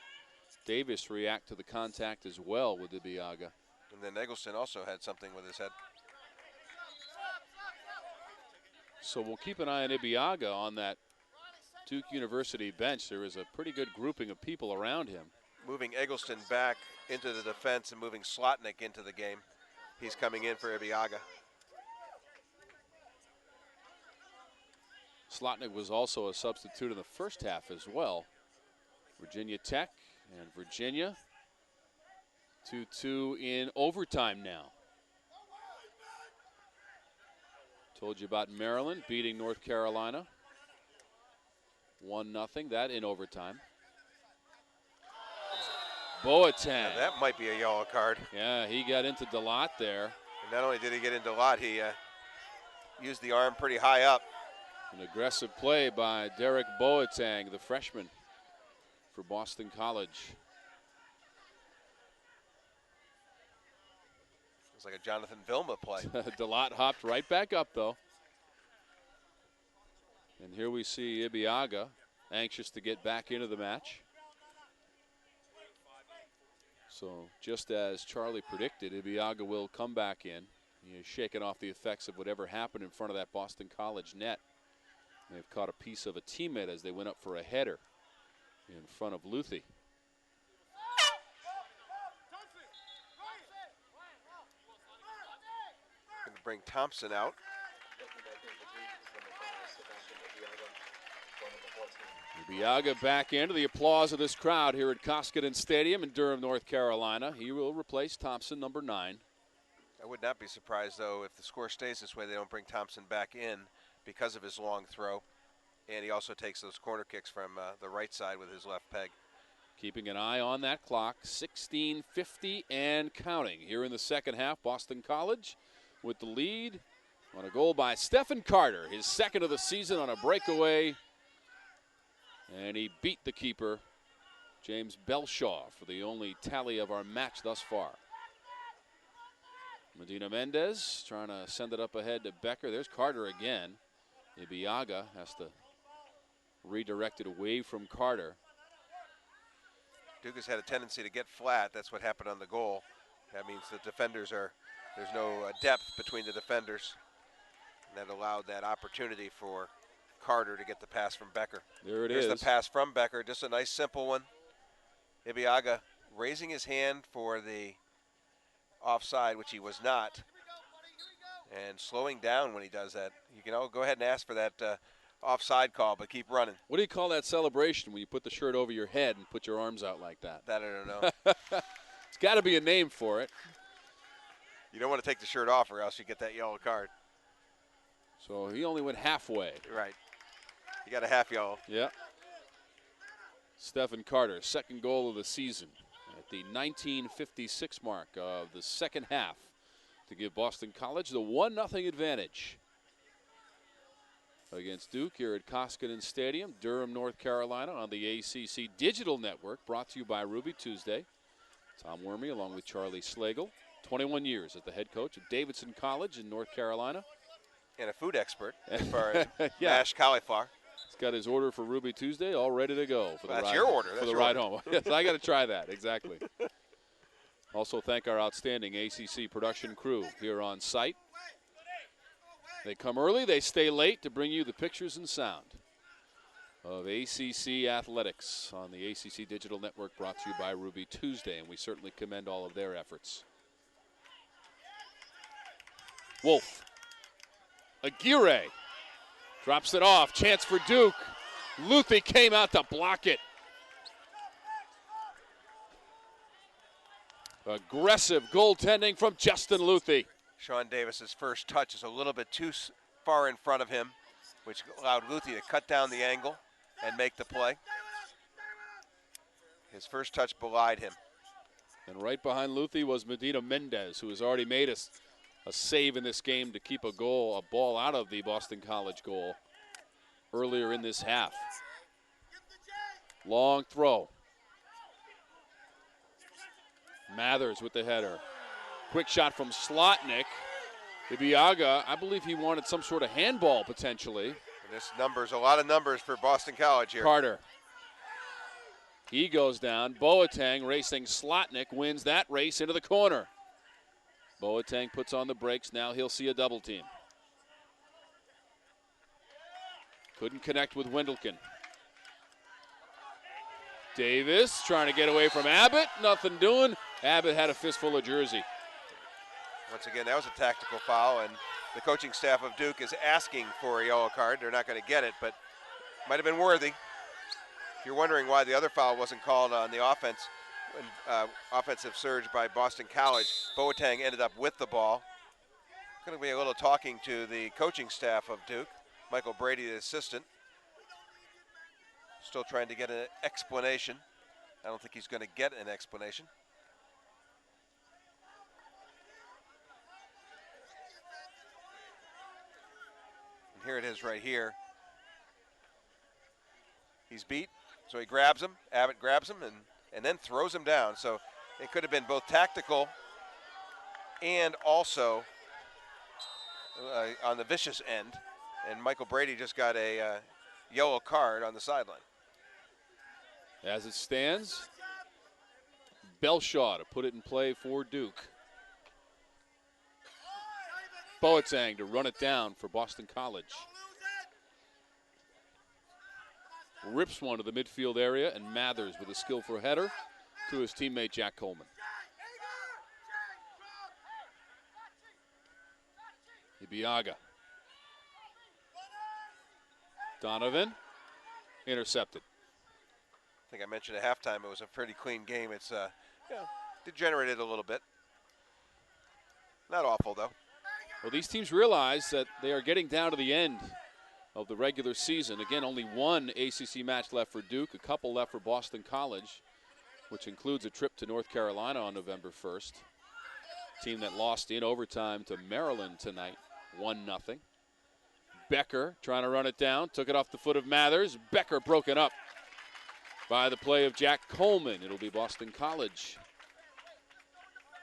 Davis react to the contact as well with Ibiaga. And then Eggleston also had something with his head. So we'll keep an eye on Ibiaga on that Duke University bench. There is a pretty good grouping of people around him. Moving Eggleston back into the defense and moving Slotnick into the game. He's coming in for Ibiaga. Slotnick was also a substitute in the first half as well. Virginia Tech and Virginia 2-2 in overtime now. Told you about Maryland beating North Carolina 1-0, that in overtime. Boateng. Now that might be a yellow card. Yeah, he got into Delot there. And not only did he get into Delot, he used the arm pretty high up. An aggressive play by Derek Boateng, the freshman for Boston College. It's like a Jonathan Vilma play. Delot hopped right back up, though. And here we see Ibiaga, anxious to get back into the match. So just as Charlie predicted, Ibiaga will come back in. He has shaken off the effects of whatever happened in front of that Boston College net. They've caught a piece of a teammate as they went up for a header in front of Luthi. Going to bring Thompson out. Biaga back into the applause of this crowd here at Koskinen Stadium in Durham, North Carolina. He will replace Thompson, number 9. I would not be surprised, though, if the score stays this way, they don't bring Thompson back in because of his long throw. And he also takes those corner kicks from the right side with his left peg. Keeping an eye on that clock, 16:50 and counting. Here in the second half, Boston College with the lead on a goal by Stephen Carter, his second of the season on a breakaway. And he beat the keeper, James Belshaw, for the only tally of our match thus far. Medina Mendez trying to send it up ahead to Becker. There's Carter again. Ibiaga has to redirect it away from Carter. Duke has had a tendency to get flat. That's what happened on the goal. That means the defenders there's no depth between the defenders. And that allowed that opportunity for Carter to get the pass from Becker. There it Here's is. the pass from Becker, just a nice simple one. Ibiaga raising his hand for the offside, which he was not, and slowing down when he does that. You can go ahead and ask for that offside call, but keep running. What do you call that celebration when you put the shirt over your head and put your arms out like that? That I don't know. It's got to be a name for it. You don't want to take the shirt off or else you get that yellow card. So he only went halfway. Right. You got a half yellow. Yeah. Stephen Carter, second goal of the season at the 1956 mark of the second half to give Boston College the 1-0 advantage against Duke here at Koskinen Stadium, Durham, North Carolina, on the ACC Digital Network, brought to you by Ruby Tuesday. Tom Wormy along with Charlie Slagle, 21 years as the head coach of Davidson College in North Carolina. And a food expert as far as mashed cauliflower. He's got his order for Ruby Tuesday all ready to go for the That's ride. your order. For That's the your ride order. home. Yes, I got to try that. Exactly. Also thank our outstanding ACC production crew here on site. They come early, they stay late to bring you the pictures and sound of ACC athletics on the ACC Digital Network, brought to you by Ruby Tuesday, and we certainly commend all of their efforts. Wolf. Aguirre drops it off. Chance for Duke. Luthi came out to block it. Aggressive goaltending from Justin Luthi. Sean Davis's first touch is a little bit too far in front of him, which allowed Luthi to cut down the angle and make the play. His first touch belied him. And right behind Luthi was Medina Mendez, who has already made a save in this game to keep a ball out of the Boston College goal earlier in this half. Long throw. Mathers with the header. Quick shot from Slotnick. Ibiaga, I believe he wanted some sort of handball potentially. And this a lot of numbers for Boston College here. Carter. He goes down. Boateng racing Slotnick wins that race into the corner. Boateng puts on the brakes. Now he'll see a double team. Couldn't connect with Wendelken. Davis trying to get away from Abbott. Nothing doing. Abbott had a fistful of jersey. Once again, that was a tactical foul, and the coaching staff of Duke is asking for a yellow card. They're not going to get it, but might have been worthy. If you're wondering why the other foul wasn't called on the offense, offensive surge by Boston College, Boateng ended up with the ball. Going to be a little talking to the coaching staff of Duke. Michael Brady, the assistant, still trying to get an explanation. I don't think he's going to get an explanation. And here it is right here. He's beat, so he grabs him. Abbott grabs him and then throws him down. So it could have been both tactical and also on the vicious end. And Michael Brady just got a yellow card on the sideline. As it stands, Belshaw to put it in play for Duke. Boateng to run it down for Boston College. Rips one to the midfield area, and Mathers with a skillful header to his teammate Jack Coleman. Ibiaga. Donovan, intercepted. I think I mentioned at halftime it was a pretty clean game. It's degenerated a little bit. Not awful, though. Well, these teams realize that they are getting down to the end of the regular season. Again, only one ACC match left for Duke, a couple left for Boston College, which includes a trip to North Carolina on November 1st. Team that lost in overtime to Maryland tonight, 1-0. Becker trying to run it down, took it off the foot of Mathers. Becker broken up by the play of Jack Coleman. It'll be Boston College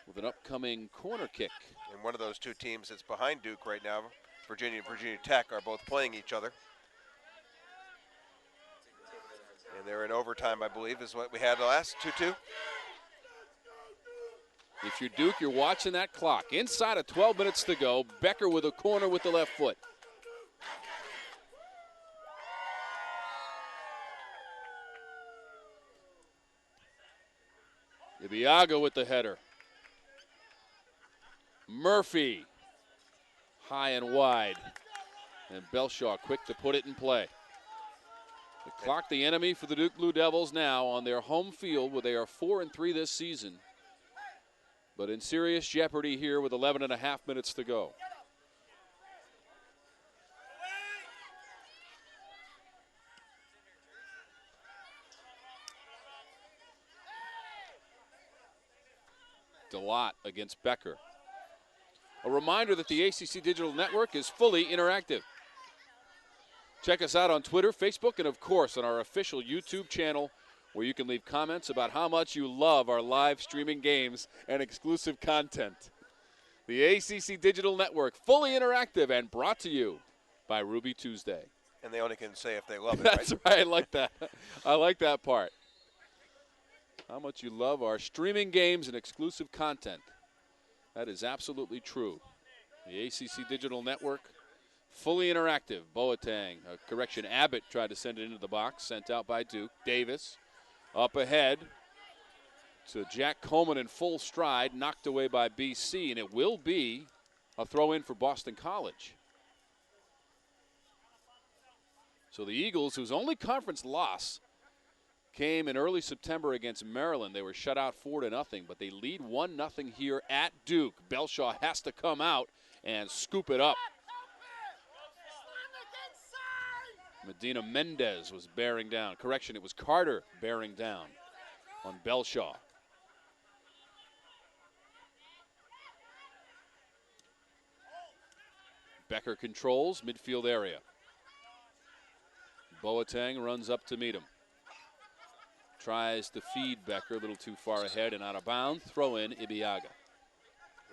with an upcoming corner kick. And one of those two teams that's behind Duke right now, Virginia and Virginia Tech, are both playing each other. And they're in overtime, I believe, is what we had the last 2-2. If you're Duke, you're watching that clock. Inside of 12 minutes to go, Becker with a corner with the left foot. Ibiaga with the header. Murphy, high and wide. And Belshaw quick to put it in play. The clock the enemy for the Duke Blue Devils now on their home field, where they are 4-3 this season. But in serious jeopardy here with 11.5 minutes to go. DeLotte against Becker. A reminder that the ACC Digital Network is fully interactive. Check us out on Twitter, Facebook, and of course on our official YouTube channel, where you can leave comments about how much you love our live streaming games and exclusive content. The ACC Digital Network, fully interactive and brought to you by Ruby Tuesday. And they only can say if they love it, That's right? right. I like that. I like that part. How much you love our streaming games and exclusive content. That is absolutely true. The ACC Digital Network, fully interactive. Boateng, Abbott tried to send it into the box, sent out by Duke. Davis up ahead to Jack Coleman in full stride, knocked away by BC, and it will be a throw-in for Boston College. So the Eagles, whose only conference loss came in early September against Maryland. They were shut out 4-0, but they lead 1-0 here at Duke. Belshaw has to come out and scoop it up. Medina Mendez was bearing down. Correction, it was Carter bearing down on Belshaw. Becker controls midfield area. Boateng runs up to meet him. Tries to feed Becker a little too far ahead and out of bounds. Throw in Ibiaga.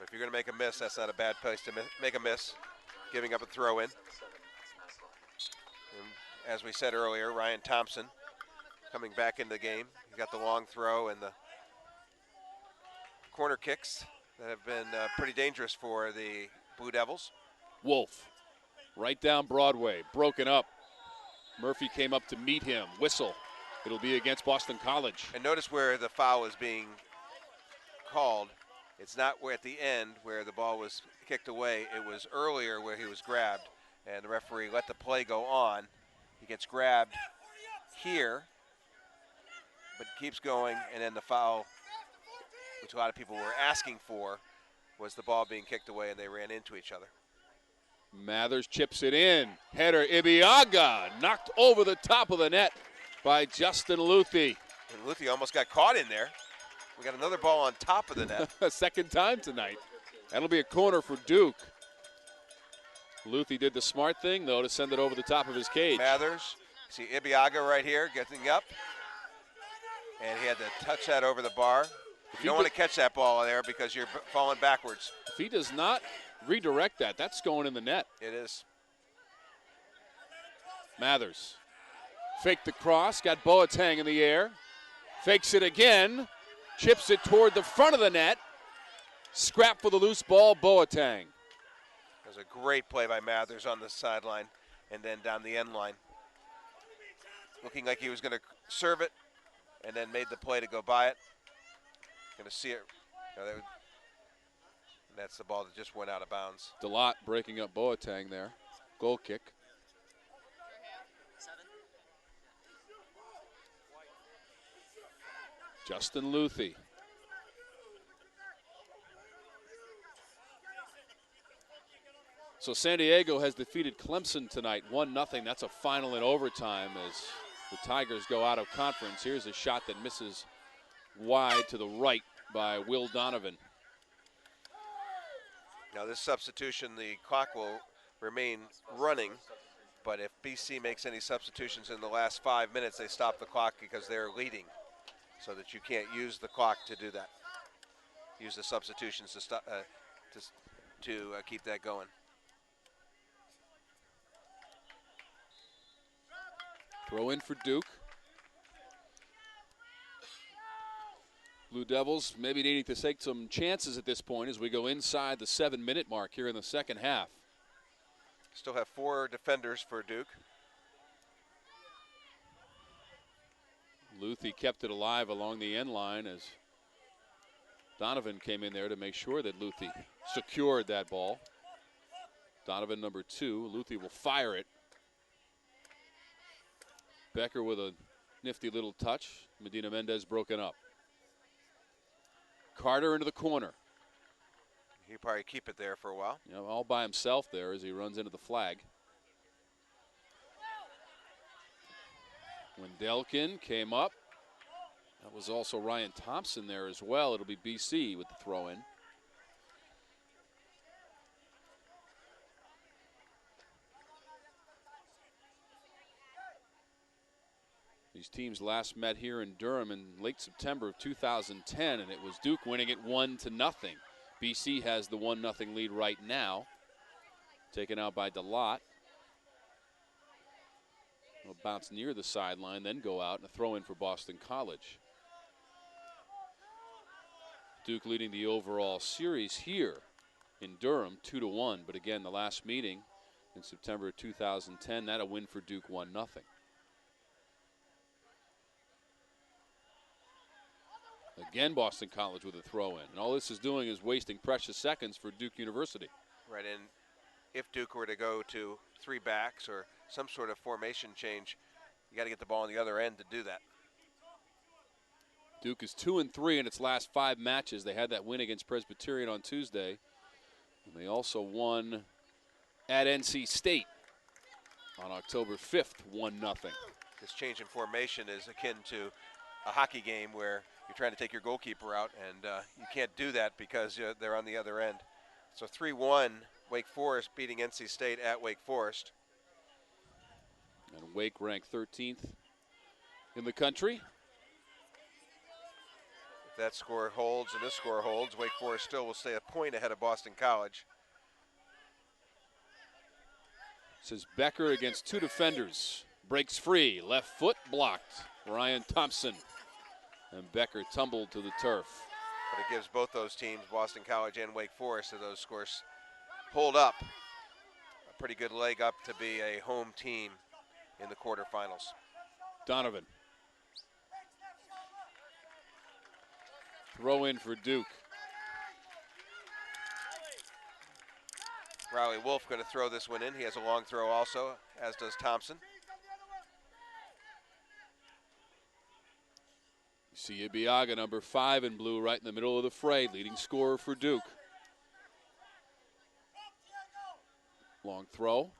If you're going to make a miss, that's not a bad place to make a miss, giving up a throw in. And as we said earlier, Ryan Thompson coming back into the game. He got the long throw and the corner kicks that have been pretty dangerous for the Blue Devils. Wolf, right down Broadway, broken up. Murphy came up to meet him. Whistle. It'll be against Boston College. And notice where the foul is being called. It's not where at the end where the ball was kicked away. It was earlier where he was grabbed, and the referee let the play go on. He gets grabbed here, but keeps going, and then the foul, which a lot of people were asking for, was the ball being kicked away, and they ran into each other. Mathers chips it in. Header, Ibiaga, knocked over the top of the net by Justin Luthi. And Luthi almost got caught in there. We got another ball on top of the net. A second time tonight. That'll be a corner for Duke. Luthi did the smart thing, though, to send it over the top of his cage. Mathers, see Ibiaga right here getting up. And he had to touch that over the bar. You don't want to catch that ball there because you're falling backwards. If he does not redirect that, that's going in the net. It is. Mathers. Faked the cross, got Boateng in the air. Fakes it again. Chips it toward the front of the net. Scrap for the loose ball, Boateng. There's a great play by Mathers on the sideline and then down the end line. Looking like he was going to serve it and then made the play to go by it. Going to see it. And that's the ball that just went out of bounds. DeLotte breaking up Boateng there. Goal kick. Justin Luthi. So San Diego has defeated Clemson tonight, 1-0. That's a final in overtime as the Tigers go out of conference. Here's a shot that misses wide to the right by Will Donovan. Now this substitution, the clock will remain running, but if BC makes any substitutions in the last 5 minutes, they stop the clock because they're leading, so that you can't use the clock to do that. Use the substitutions to stop to keep that going. Throw in for Duke. Blue Devils maybe needing to take some chances at this point as we go inside the 7-minute mark here in the second half. Still have 4 defenders for Duke. Luthi kept it alive along the end line as Donovan came in there to make sure that Luthi secured that ball. Donovan number 2. Luthi will fire it. Becker with a nifty little touch. Medina Mendez broken up. Carter into the corner. He'll probably keep it there for a while. You know, all by himself there as he runs into the flag. When Delkin came up, that was also Ryan Thompson there as well. It'll be BC with the throw in. These teams last met here in Durham in late September of 2010, and it was Duke winning it 1-0. BC has the 1-0 lead right now, taken out by DeLotte. Will bounce near the sideline, then go out and a throw in for Boston College. Duke leading the overall series here in Durham 2-1, but again, the last meeting in September of 2010, that a win for Duke 1-0. Again, Boston College with a throw in. And all this is doing is wasting precious seconds for Duke University. Right, and if Duke were to go to 3 backs or some sort of formation change, you got to get the ball on the other end to do that. Duke is 2-3 in its last 5 matches. They had that win against Presbyterian on Tuesday. And they also won at NC State on October 5th, 1-0. This change in formation is akin to a hockey game where you're trying to take your goalkeeper out, and you can't do that because they're on the other end. So 3-1, Wake Forest beating NC State at Wake Forest. And Wake ranked 13th in the country. If that score holds and this score holds, Wake Forest still will stay a point ahead of Boston College. This is Becker against 2 defenders. Breaks free, left foot blocked. Ryan Thompson. And Becker tumbled to the turf. But it gives both those teams, Boston College and Wake Forest, if those scores hold up, a pretty good leg up to be a home team in the quarterfinals. Donovan. Throw in for Duke. Riley Wolf going to throw this one in. He has a long throw also, as does Thompson. You see Ibiaga, number 5 in blue, right in the middle of the fray, leading scorer for Duke. Long throw.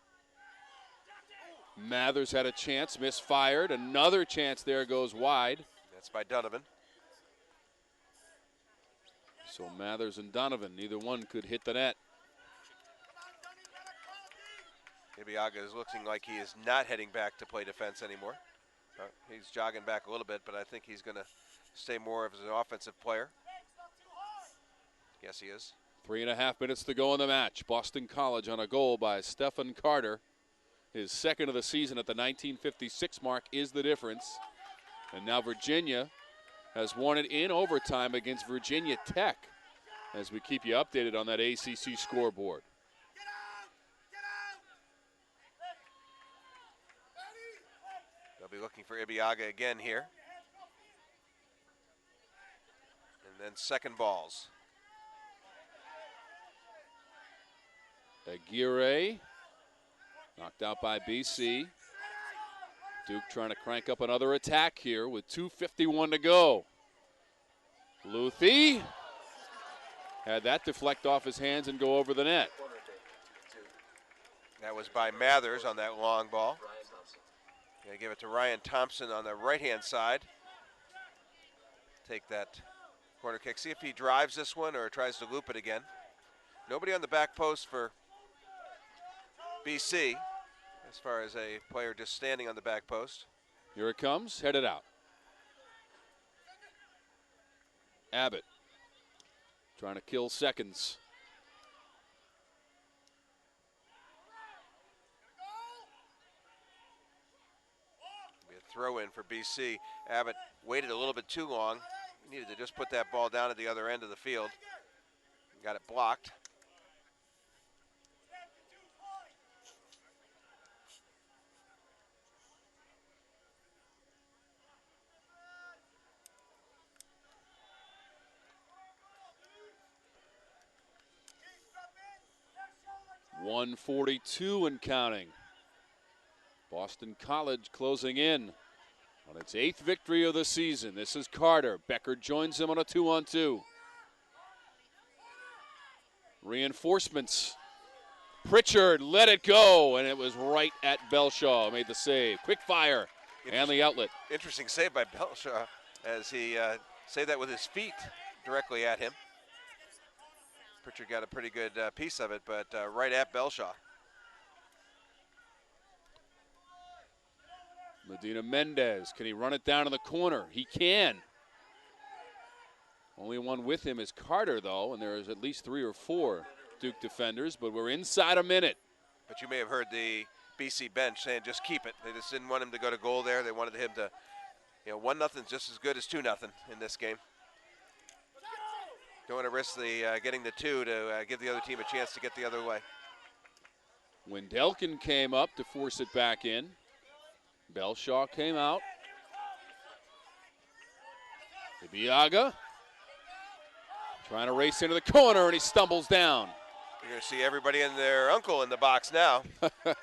Mathers had a chance, misfired. Another chance there goes wide. That's by Donovan. So Mathers and Donovan, neither one could hit the net. Ibiaga is looking like he is not heading back to play defense anymore. He's jogging back a little bit, but I think he's going to stay more as an offensive player. Yes, he is. 3.5 minutes to go in the match. Boston College on a goal by Stephen Carter. His second of the season at the 1956 mark is the difference. And now Virginia has won it in overtime against Virginia Tech as we keep you updated on that ACC scoreboard. be looking for Ibiaga again here. And then second balls. Aguirre knocked out by BC. Duke trying to crank up another attack here with 2:51 to go. Luthi had that deflect off his hands and go over the net. That was by Mathers on that long ball. Gonna give it to Ryan Thompson on the right-hand side. Take that corner kick. See if he drives this one or tries to loop it again. Nobody on the back post for BC as far as a player just standing on the back post. Here it comes, headed out. Abbott trying to kill seconds. Be a throw in for BC. Abbott waited a little bit too long. He needed to just put that ball down at the other end of the field. Got it blocked. .142 and counting. Boston College closing in on its 8th victory of the season. This is Carter. Becker joins him on a 2-on-2. Reinforcements. Pritchard let it go, and it was right at Belshaw. Made the save. Quick fire and the outlet. Interesting save by Belshaw as he saved that with his feet directly at him. Pritchard got a pretty good piece of it, but right at Belshaw. Medina Mendez, can he run it down in the corner? He can. Only one with him is Carter, though, and there's at least 3 or 4 Duke defenders, but we're inside a minute. But you may have heard the BC bench saying just keep it. They just didn't want him to go to goal there. They wanted him to, 1-0 just as good as 2-0 in this game. Don't want to risk the getting the 2 to give the other team a chance to get the other way. Wendelken came up to force it back in. Belshaw came out. Ibiaga trying to race into the corner, and he stumbles down. You're going to see everybody and their uncle in the box now.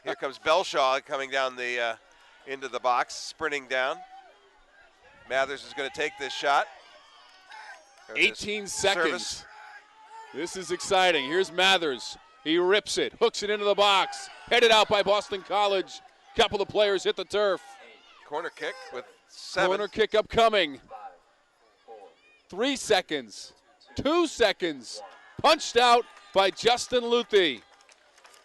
Here comes Belshaw coming down the into the box, sprinting down. Mathers is going to take this shot. 18 seconds. Service. This is exciting. Here's Mathers. He rips it, hooks it into the box. Headed out by Boston College. Couple of players hit the turf. Corner kick with 7. Corner kick upcoming. 3 seconds. 2 seconds. Punched out by Justin Luthi.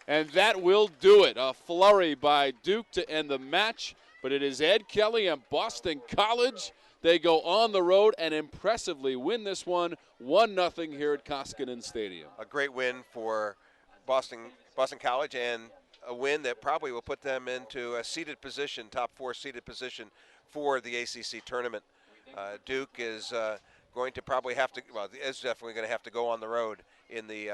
And that will do it. A flurry by Duke to end the match. But it is Ed Kelly and Boston College. They go on the road and impressively win this one 1-0 here at Koskinen Stadium. A great win for Boston College, and a win that probably will put them into a seeded position, top 4 seeded position for the ACC tournament. Duke is going to probably have to, well, is definitely going to have to go on the road in the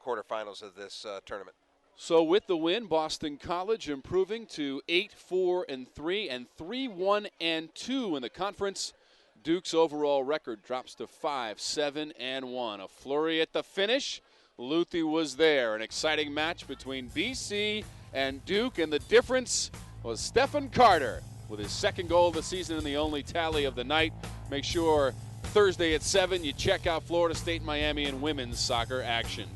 quarterfinals of this tournament. So with the win, Boston College improving to 8-4-3 and 3-1-2 in the conference. Duke's overall record drops to 5-7-1. A flurry at the finish. Luthi was there. An exciting match between BC and Duke, and the difference was Stephen Carter with his 2nd goal of the season and the only tally of the night. Make sure Thursday at 7 you check out Florida State Miami and women's soccer action.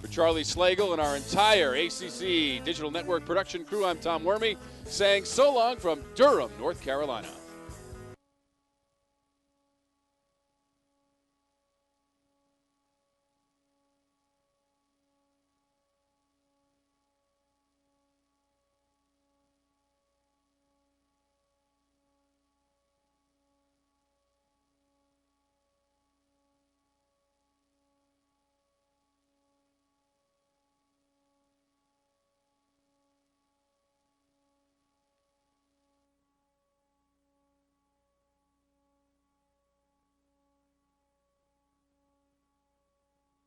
For Charlie Slagle and our entire ACC Digital Network production crew, I'm Tom Wormy, saying so long from Durham, North Carolina.